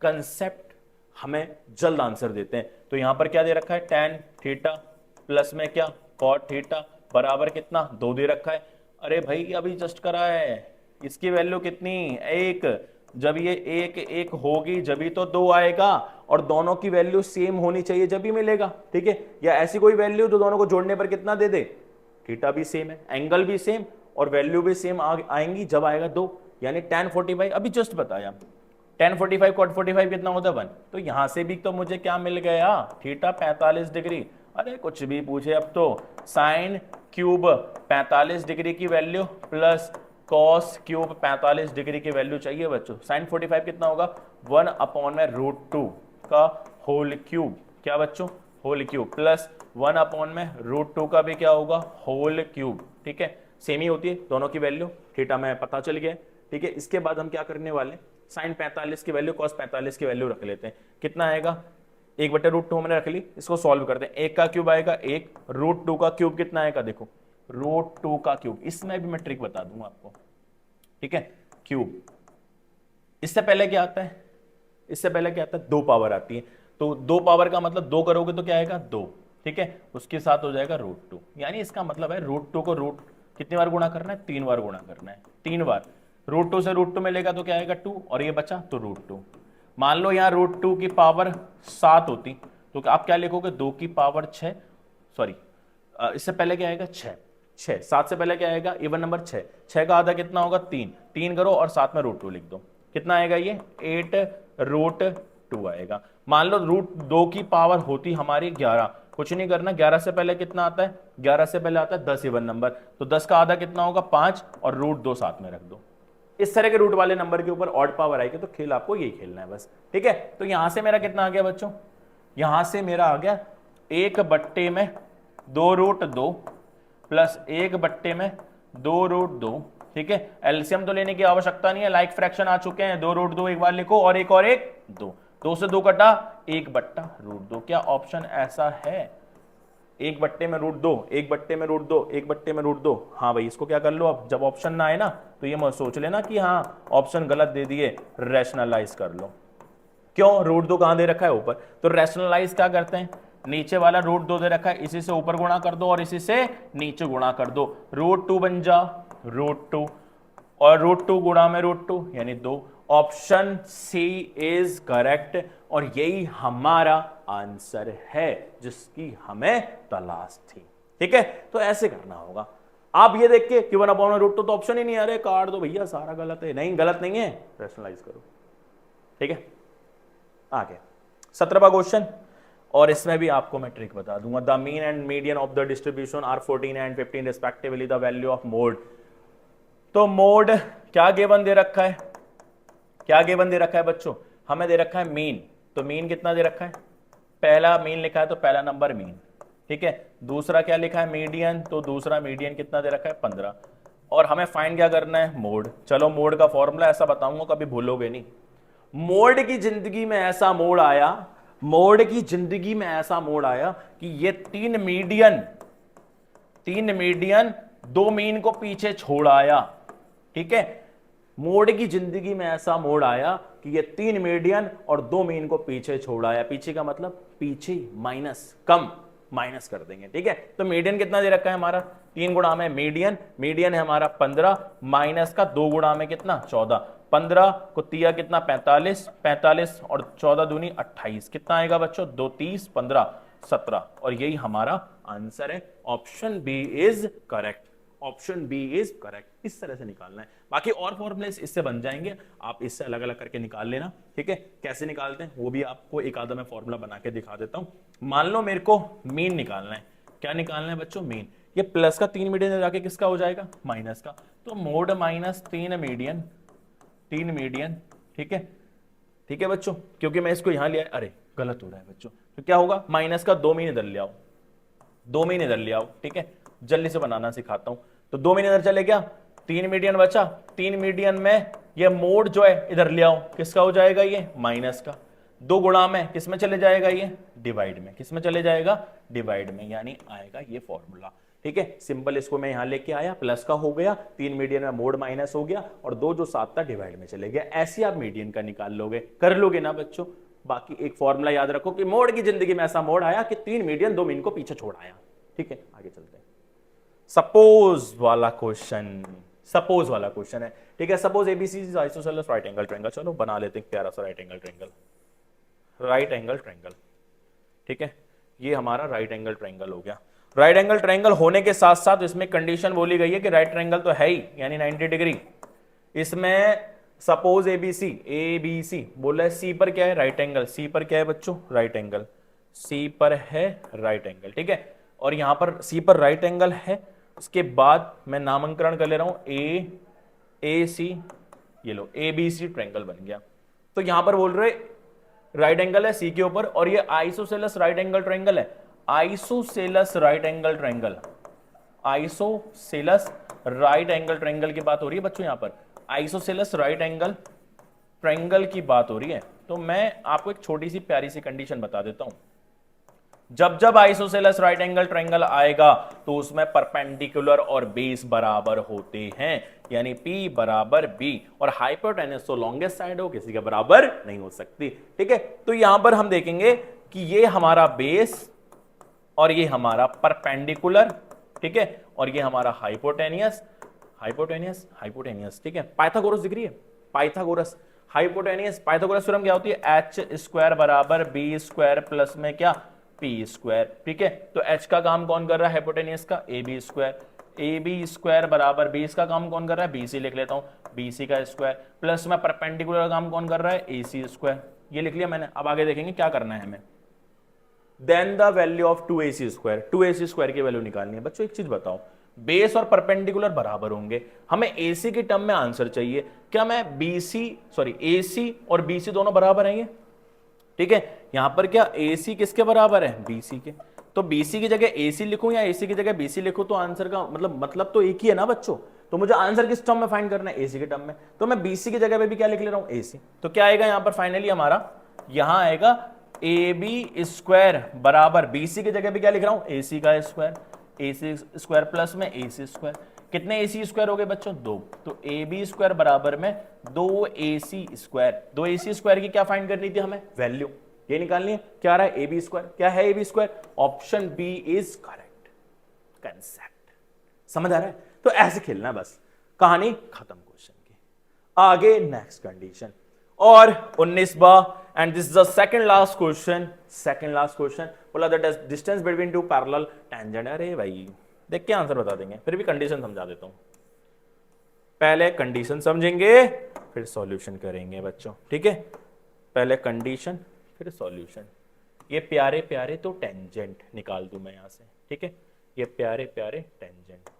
कंसेप्ट हमें जल्द आंसर देते हैं। तो यहां पर क्या दे रखा है? tan थीटा प्लस में क्या? cot थीटा बराबर कितना? 2 दे रखा है। अरे भाई अभी जस्ट करा है, इसकी वैल्यू कितनी? 1। जब ये 1 1 होगी जब तो 2 आएगा, और दोनों की वैल्यू सेम होनी चाहिए जब ही मिलेगा। ठीक है, या ऐसी कोई वैल्यू जो दोनों को जोड़ने पर कितना दे दे? थीटा भी सेम है, एंगल भी सेम, और वैल्यू भी सेम आएंगी जब आएगा 2, यानी tan 45 अभी जस्ट बताया। tan 45 cot 45 कितना होता है? 1। तो यहां से भी तो मुझे क्या मिल गया? Theta 45 degree. अरे कुछ भी पूछे अब तो। साइन क्यूब 45 डिग्री की value plus cos cube 45 degree की वैल्यू चाहिए बच्चों। साइन 45 कितना होगा? 1/√2 का होल क्यूब। क्या बच्चों? होल क्यूब, प्लस 1/√2 का भी क्या होगा? Whole cube. ठीक है, सेम ही होती है दोनों की वैल्यू। थीटा में पता चल गया। ठीक है, इसके बाद हम क्या करने वाले? साइन 45 की वैल्यू कॉस 45 की वैल्यू रख लेते हैं। कितना आएगा? 1/√2 हमने रख ली, इसको सॉल्व करते हैं। 1 का क्यूब आएगा 1, √2 का क्यूब कितना आएगा? देखो √2 का क्यूब, इसमें भी मैं ट्रिक बता दूंगा आपको। ठीक है, क्यूब। इससे पहले क्या आता है? इससे पहले क्या आता है? 2 पावर आती है। तो 2 पावर का मतलब 2 करोगे तो क्या आएगा? 2। ठीक है, उसके साथ हो जाएगा √2, यानी इसका मतलब है √2 को रूट कितनी बार गुणा करना है? 3 बार गुणा करना है, 3 बार। √2 से √2 मिलेगा तो क्या आएगा? 2, और ये बचा तो √2। मान लो यहाँ √2 की पावर 7 होती, तो आप क्या लिखोगे? 2 की पावर 6, सॉरी इससे पहले क्या आएगा? 6, 7 से पहले क्या आएगा? इवन नंबर 6, 6 का आधा कितना होगा? 3 करो और साथ में √2 लिख दो। कितना आएगा ये? 8 √2 2 आएगा। मान लो √2 की पावर होती हमारी 11, कुछ नहीं करना, 11 से पहले कितना आता है, 11 से पहले आता है 10 इवन नंबर, तो 10 का आधा कितना होगा 5 और √2 साथ में रख दो। इस तरह के रूट वाले नंबर के ऊपर ऑड पावर आएगी, तो खेल आपको यही खेलना है बस, ठीक है। तो यहां से मेरा कितना आ गया बच्चों, यहां से मेरा आ गया 1/2 प्लस 1/2, ठीक है। एलसीएम तो लेने की आवश्यकता नहीं है, लाइक फ्रैक्शन आ चुके हैं, 2√2 एक बार लिखो और एक 2, 2 से 2 कटा 1/√2। क्या ऑप्शन ऐसा है 1/√2, 1/√2, 1/√2? हाँ भाई, इसको क्या कर लो, अब जब ऑप्शन ना आए ना तो ये मत सोच लेना कि हाँ ऑप्शन गलत दे दिए, रैशनलाइज कर लो। क्यों, √2 कहां दे रखा है, ऊपर, तो रैशनलाइज क्या करते हैं, नीचे वाला √2 दे रखा है, इसी से ऊपर गुणा कर दो और इसी से नीचे गुणा कर दो, √2 बन जा √2 और √2 गुणा में √2 यानी 2। ऑप्शन सी इज करेक्ट और यही हमारा आंसर है जिसकी हमें तलाश थी, ठीक है। तो ऐसे करना होगा। आप ये देख के कि 1/√2 तो ऑप्शन ही नहीं आ रहे, काट दो भैया, सारा गलत है। नहीं, गलत नहीं है, रैशनलाइज करो, ठीक है। आगे 17वां क्वेश्चन, और इसमें भी आपको मैं ट्रिक बता दूंगा। The mean and median of the distribution are 14 and 15 respectively, the value of mode. तो मोड क्या गिवन दे रखा है, क्या गिवन दे रखा है बच्चों, हमें दे रखा है मीन। तो मीन कितना दे रखा है, पहला मीन लिखा है तो पहला नंबर मीन, ठीक है। दूसरा क्या लिखा है मीडियन, तो दूसरा मीडियन कितना दे रखा है 15। और हमें फाइंड क्या करना है, मोड। चलो मोड का फॉर्मूला ऐसा बताऊंगा, कभी भूलोगे नहीं। मोड की जिंदगी में ऐसा मोड आया, मोड की जिंदगी में ऐसा मोड आया कि ये 3 मीडियन 2 मीन को पीछे छोड़ आया, ठीक है। मोड की जिंदगी में ऐसा मोड आया कि ये 3 मीडियन और 2 मीन को पीछे छोड़ आया। पीछे का मतलब पीछे माइनस, कम माइनस कर देंगे, ठीक है। तो मीडियन कितना दे रखा है हमारा, 3 गुणा में मीडियन, मीडियन है हमारा 15 माइनस का 2 गुणा में कितना 14, 15 को तिया कितना 45, 45 और 14 दूनी 28, कितना आएगा बच्चों 2 30 15 17, और यही हमारा आंसर है। Option B is correct, option B is correct. इस तरह से निकालना है, बाकी और फॉर्मूले इससे बन जाएंगे, आप इससे अलग अलग करके निकाल लेना, ठीक है। कैसे निकालते हैं वो भी आपको एक आधा मैं फॉर्मूला बना के दिखा देता हूं। मान लो मेरे को मीन निकालना है, क्या निकालना है बच्चों, मीन। ये प्लस का 3 मीडियन जाके किसका हो जाएगा, माइनस का, तो मोड माइनस 3 मीडियन, ठीक है, ठीक है बच्चों। क्योंकि मैं इसको यहां लिया, अरे गलत हो रहा है बच्चों, तो क्या होगा, माइनस का 2 मीन इधर ले आओ, 2 मीन इधर ले आओ, ठीक है। जल्दी से बनाना सिखाता हूं। तो 2 मीन इधर चले गया, 3 मीडियन बचा, 3 मीडियन में ये मोड जो है इधर ले आओ, किसका हो जाएगा ये माइनस का, 2 गुणा में किस में चले जाएगा ये डिवाइड में, किस में चले जाएगा डिवाइड में, यानी आएगा ये फॉर्मूला, ठीक है। सिंपल इसको मैं यहां लेके आया, प्लस का हो गया, 3 मीडियन में मोड माइनस हो गया और 2 जो साथ था डिवाइड में चले गया। ऐसे आप मीडियन का निकाल लोगे, कर लोगे ना बच्चों। बाकी एक फॉर्मूला याद रखो कि मोड की जिंदगी में ऐसा मोड आया कि 3 मीडियन 2 मीन को पीछे छोड़ आया, ठीक है। आगे चलते हैं। सपोज वाला क्वेश्चन, सपोज वाला क्वेश्चन है, ठीक है। Suppose ABC is isosceles right angle triangle. चलो बना लेते हैं प्यारा सा right angle triangle, right angle triangle, ठीक है। ये हमारा राइट एंगल ट्रायंगल हो गया। राइट एंगल ट्रायंगल होने के साथ साथ इसमें कंडीशन बोली गई है कि राइट ट्रायंगल तो है ही, यानी 90 डिग्री। इसमें सपोज एबीसी, एबीसी बोला है, सी पर क्या है राइट एंगल, सी पर क्या है बच्चों राइट एंगल, सी पर है राइट एंगल, ठीक है। और यहां पर सी पर राइट एंगल है, उसके बाद मैं नामकरण कर ले रहा हूं ए सी, ये लो ए बी सी ट्रायंगल बन गया। तो यहां पर बोल रहे राइट एंगल है सी के ऊपर और ये आइसोसेलेस राइट एंगल ट्रायंगल है, isosceles right angle triangle, isosceles right angle triangle की बात हो रही है बच्चों, यहां पर आइसोसेलेस राइट एंगल ट्रायंगल की बात हो रही है। तो मैं आपको एक छोटी सी प्यारी सी कंडीशन बता देता हूं। जब जब आइसोसेलेस राइट एंगल ट्रायंगल आएगा तो उसमें परपेंडिकुलर और बेस बराबर होते हैं, यानी P बराबर B, और हाइपोटेनस तो लॉन्गेस्ट साइड हो, किसी के बराबर नहीं हो सकती, ठीक है। तो यहां पर हम देखेंगे कि ये हमारा बेस और ये हमारा परपेंडिकुलर, ठीक है, और ये हमारा हाइपोटेनियस, हाइपोटेनियस, हाइपोटेनियस, ठीक है। पाइथागोरस दिख रही है, पाइथागोरस, हाइपोटेनियस, पाइथागोरस थ्योरम क्या होती है, एच स्क्वायर बराबर बी स्क्वायर प्लस में क्या पी स्क्वायर, ठीक है। तो h का काम कौन कर रहा है हाइपोटेनियस का, A B square, A B square बराबर 20 का काम कौन कर रहा है, BC लिख लेता हूं, BC का स्क्वायर प्लस में परपेंडिकुलर काम कौन कर रहा है, AC स्क्वायर। ये लिख लिया मैंने। अब आगे देखेंगे क्या करना है हमें। Then the value of 2AC square, 2AC square की वैल्यू निकालनी है। बच्चों एक चीज बताओ, बेस और परपेंडिकुलर बराबर होंगे, हमें AC के टर्म में आंसर चाहिए। क्या मैं AC और BC दोनों बराबर हैं ये, ठीक है। यहां पर क्या AC किसके बराबर है, BC के। तो BC की जगह AC लिखूं या AC की जगह BC लिखूं, तो आंसर का मतलब तो एक ही है ना बच्चों। तो मुझे आंसर किस टर्म में फाइंड करना है, AC के टर्म में। तो मैं BC की जगह पे भी क्या लिख ले रहा हूं, AC। तो क्या आएगा यहां पर फाइनली हमारा, यहां आएगा AB स्क्वायर बराबर BC की जगह पे क्या लिख रहा हूं, AC का स्क्वायर, AC स्क्वायर प्लस में AC स्क्वायर। कितने AC स्क्वायर हो गए बच्चों, 2। तो AB स्क्वायर बराबर में 2AC स्क्वायर। 2AC स्क्वायर की क्या फाइंड करनी थी हमें, वैल्यू ये निकालनी है। क्या आ रहा है, AB स्क्वायर। क्या है AB square, option B is correct. Concept समझ आ रहा है। तो ऐसे खेलना है बस, कहानी खत्म क्वेश्चन की। आगे नेक्स्ट कंडीशन और 19वां, and this is the second last question. बोला the distance between two parallel tangent. अरे भाई देख के आंसर बता देंगे, फिर भी कंडीशन समझा देता हूं। पहले कंडीशन समझेंगे फिर सॉल्यूशन करेंगे बच्चों, ठीक है। पहले कंडीशन फिर सॉल्यूशन। ये प्यारे प्यारे तो टेंजेंट निकाल दूं मैं यहां से, ठीक है। ये प्यारे प्यारे टेंजेंट,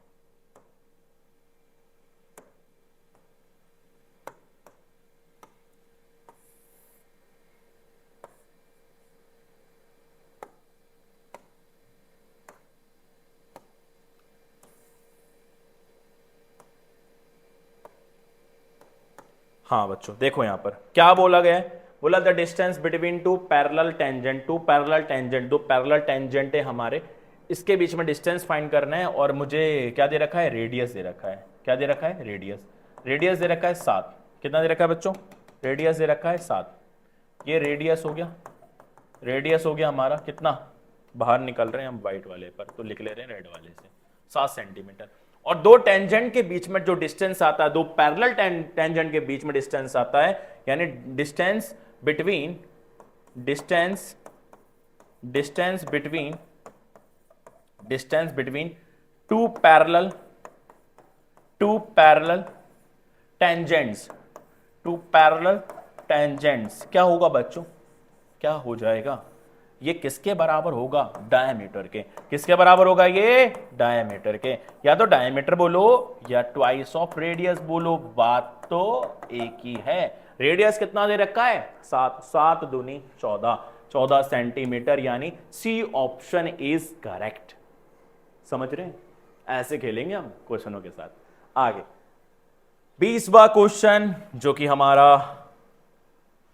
हाँ बच्चों देखो यहां पर क्या बोला गया है। बोला the distance between two parallel tangent, दो पैरेलल टेंजेंट है हमारे, इसके बीच में डिस्टेंस फाइंड करना है। और मुझे क्या दे रखा है, रेडियस दे रखा है। क्या दे रखा है, रेडियस दे रखा है 7। कितना दे रखा है बच्चों, रेडियस दे रखा है 7। ये रेडियस हो गया हमारा कितना, बाहर निकल रहे हैं हम व्हाइट वाले पर, तो लिख ले रहे हैं रेड वाले से, 7 सेंटीमीटर। और दो टेंजेंट के बीच में जो डिस्टेंस आता है, दो पैरेलल टेंजेंट के बीच में डिस्टेंस आता है, यानी distance between two parallel tangents क्या होगा बच्चों, क्या हो जाएगा, ये किसके बराबर होगा, डायमीटर के। किसके बराबर होगा ये, डायमीटर के। या तो डायमीटर बोलो या ट्वाइस ऑफ रेडियस बोलो, बात तो एक ही है। रेडियस कितना दे रखा है, 7 दूनी 14 सेंटीमीटर, यानी सी ऑप्शन इज करेक्ट। समझ रहे हैं, ऐसे खेलेंगे हम क्वेश्चनों के साथ। आगे 20वां क्वेश्चन, जो कि हमारा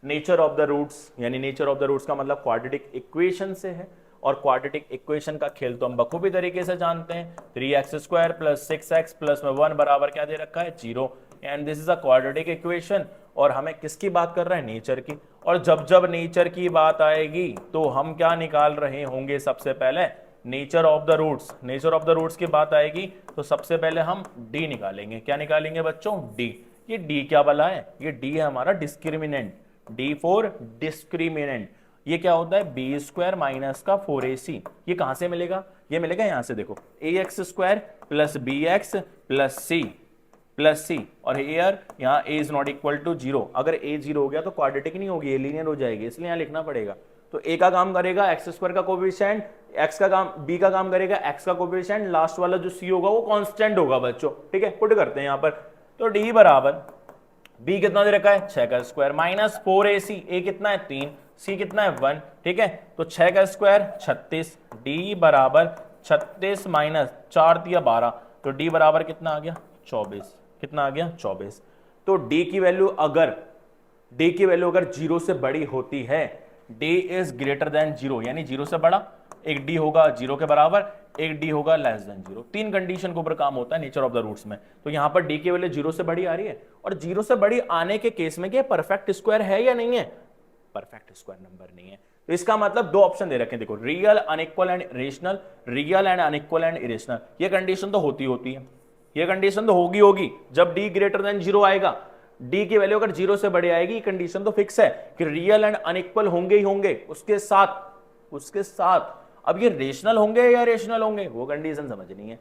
नेचर ऑफ द रूट्स, यानी नेचर ऑफ द रूट्स का मतलब क्वाड्रेटिक इक्वेशन से है। और क्वाड्रेटिक इक्वेशन का खेल तो हम बखूबी तरीके से जानते हैं। 3x² + 6x + 1 बराबर क्या दे रखा है, 0। And this is a quadratic equation. और हमें किसकी बात कर रहे हैं, नेचर की। और जब नेचर की बात आएगी तो हम क्या निकाल रहे होंगे, सबसे पहले नेचर ऑफ द रूट्स की बात आएगी तो सबसे पहले हम डी निकालेंगे। क्या निकालेंगे बच्चों, डी। ये डी क्या बला है, ये डी है हमारा डिस्क्रिमिनेंट, D फॉर डिस्क्रिमिनेंट। ये क्या होता है, B² - का 4AC। ये कहां से मिलेगा, ये मिलेगा यहां से, देखो AX² + BX + C और हेयर यहाँ A is not equal to 0। अगर A 0 हो गया तो क्वाड्रेटिक नहीं होगी, ये लीनियर हो जाएगी, इसलिए यहां लिखना पड़ेगा। तो A का काम करेगा x² का कोएफिशिएंट, B का काम करेगा x का कोएफिशिएंट, लास्ट वाला जो C होगा वो कांस्टेंट होगा बच्चों, ठीक है। पुट करते हैं यहां पर, तो D बराबर B कितना दे रखा है, 6 का स्क्वायर - 4AC। A कितना है 3, C कितना है 1, ठीक है। तो 6 का स्क्वायर 36, D बराबर 36 - 4 दिया 12, तो D बराबर कितना आ गया, 24। कितना आ गया, 24। तो D की वैल्यू अगर 0 से बड़ी होती है, D इज ग्रेटर देन 0, यानी 0 से बड़ा, एक D होगा 0 के बराबर, एक D होगा लेस देन 0। 3 कंडीशन के ऊपर काम होता है नेचर ऑफ द रूट्स में। तो यहां पर D की वैल्यू 0 से बड़ी आ रही है, और 0 से बड़ी आने के केस में क्या परफेक्ट स्क्वायर है या नहीं है, परफेक्ट स्क्वायर नंबर नहीं है। तो इसका मतलब 2 ऑप्शन दे रखे हैं, देखो real, unequal and irrational, real and unequal and irrational. ये कंडीशन तो होती है, ये कंडीशन तो होगी जब D ग्रेटर देन 0 आएगा। D की वैल्यू अगर 0 से बड़ी आएगी, कंडीशन तो फिक्स है कि रियल एंड अनइक्वल होंगे ही होंगे। उसके साथ अब ये रेशनल होंगे या इरेशनल होंगे, वो कंडीशन समझनी है।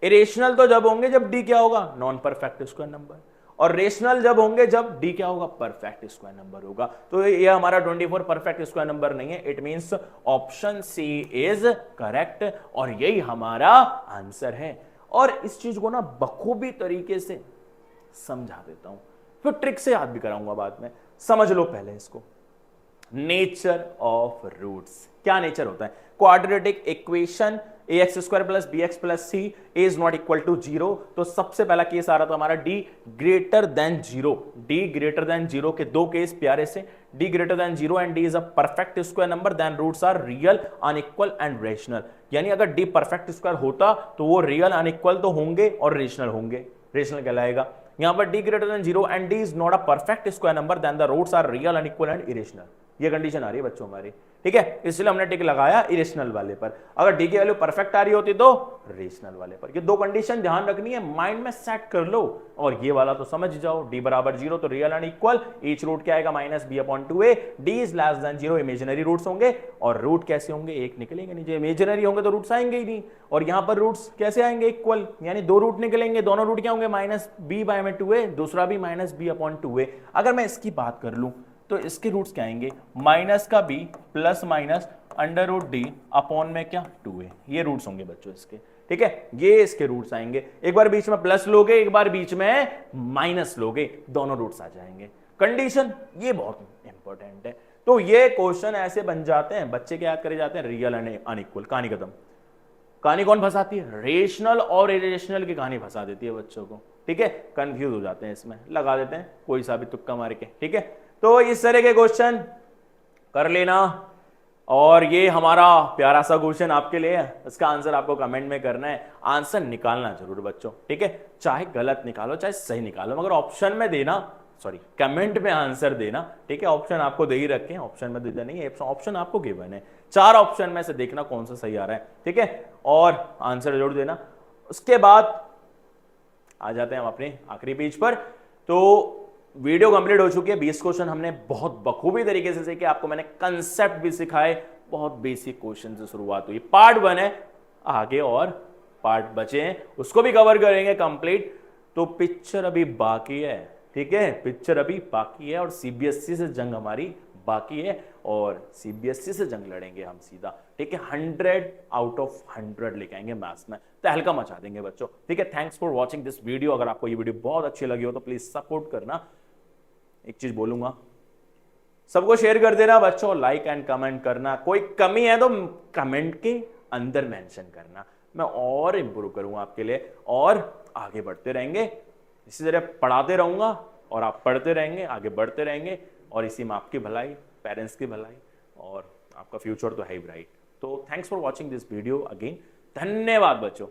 इरेशनल तो जब होंगे जब D क्या होगा, नॉन परफेक्ट स्क्वायर नंबर। और रेशनल जब होंगे जब डी क्या होगा, परफेक्ट स्क्वायर नंबर होगा। तो ये हमारा 24 परफेक्ट स्क्वायर नंबर नहीं है, it means option C is correct और यही हमारा आंसर है। और इस चीज को ना बखूबी तरीके से समझा देता हूं, फिर ट्रिक से याद भी कराऊंगा बाद में, समझ लो पहले इसको। नेचर ऑफ रूट्स, क्या नेचर होता है? Quadratic equation ax square plus bx plus c is not equal to 0। तो सबसे पहला केस आ रहा था हमारा d greater than 0। d greater than 0 के दो केस प्यारे से, d greater than 0 and d is a perfect square number, then roots are real, unequal and rational. यानी अगर d परफेक्ट स्क्वायर होता तो वो रियल, अनइक्वल तो होंगे और रेशनल होंगे, रेशनल कहलाएगा। यहां पर d greater than 0 and d is not a perfect square number, then the roots are real, unequal and irrational. ये कंडीशन आ रही है बच्चों हमारी, ठीक है, इसलिए हमने टिक लगाया इरेशनल वाले पर। अगर डी की वैल्यू परफेक्ट आ रही होती तो रेशनल वाले पर। ये दो कंडीशन ध्यान रखनी है, माइंड में सेट कर लो। और ये वाला तो समझ जाओ, डी बराबर 0 तो real and equal, each root क्या आएगा minus B upon 2a, D is less than 0 imaginary roots होंगे। और रूट कैसे होंगे, एक निकलेंगे नीचे, इमेजिनरी होंगे तो रूट्स आएंगे ही नहीं। और यहां पर रूट्स कैसे आएंगे, इक्वल, यानी दो रूट निकलेंगे, दोनों रूट क्या होंगे माइनस बी बाय में 2a, दूसरा भी माइनस बी अपॉन 2a। अगर मैं इसकी बात कर लूं तो इसके रूट्स क्या आएंगे, माइनस का b plus minus under root D upon में क्या 2a। ये रूट्स होंगे बच्चों इसके, ठीक है, ये इसके रूट्स आएंगे। एक बार बीच में प्लस लोगे, एक बार बीच में माइनस लोगे, दोनों रूट्स आ जाएंगे। कंडीशन ये बहुत इंपॉर्टेंट है। तो ये क्वेश्चन ऐसे बन जाते हैं, बच्चे क्या याद करे जाते हैं, रियल एंड अनइक्वल। कहानी खत्म। कहानी कौन फंसाती है, रेशनल और इरेशनल की कहानी फंसा देती है बच्चों को, ठीक है, कंफ्यूज हो जाते हैं, इसमें लगा देते हैं कोई सा भी तुक्का मार के, ठीक है। तो इस तरह के क्वेश्चन कर लेना। और ये हमारा प्यारा सा क्वेश्चन आपके लिए है, इसका आंसर आपको कमेंट में करना है, आंसर निकालना जरूर बच्चों, ठीक है, चाहे गलत निकालो चाहे सही निकालो, मगर ऑप्शन में देना, सॉरी कमेंट में आंसर देना, ठीक है। ऑप्शन आपको दे ही रखे हैं, ऑप्शन में देना नहीं है, ऑप्शन आपको गिवन है, 4 ऑप्शन में से देखना कौन सा सही आ रहा है, ठीक है, और आंसर जरूर देना। उसके बाद आ जाते हैं हम अपने आखिरी पेज पर। तो वीडियो कंप्लीट हो चुकी है, 20 क्वेश्चन हमने बहुत बखूबी तरीके से सीखे, आपको मैंने कंसेप्ट भी सिखाए, बहुत बेसिक क्वेश्चन से शुरुआत हुई। पार्ट 1 है, आगे और पार्ट बचे हैं, उसको भी कवर करेंगे कंप्लीट। तो पिक्चर अभी बाकी है, ठीक है, पिक्चर अभी बाकी है, और सीबीएसई से जंग हमारी बाकी है, और सीबीएसई से जंग लड़ेंगे हम सीधा, ठीक है, 100 आउट ऑफ 100 लेके आएंगे मैथ्स में, तहलका मचा देंगे बच्चों, ठीक है। Thanks for watching this video. अगर आपको ये वीडियो बहुत अच्छी लगी हो तो प्लीज सपोर्ट करना। एक चीज बोलूंगा, सबको शेयर कर देना बच्चों, लाइक एंड कमेंट करना, कोई कमी है तो कमेंट के अंदर मेंशन करना, मैं और इंप्रूव करूंगा आपके लिए, और आगे बढ़ते रहेंगे, इसी तरह पढ़ाते रहूंगा और आप पढ़ते रहेंगे, आगे बढ़ते रहेंगे, और इसी में आपकी भलाई, पेरेंट्स की भलाई, और आपका फ्यूचर तो है ही ब्राइट। तो thanks for watching this video again, धन्यवाद बच्चों।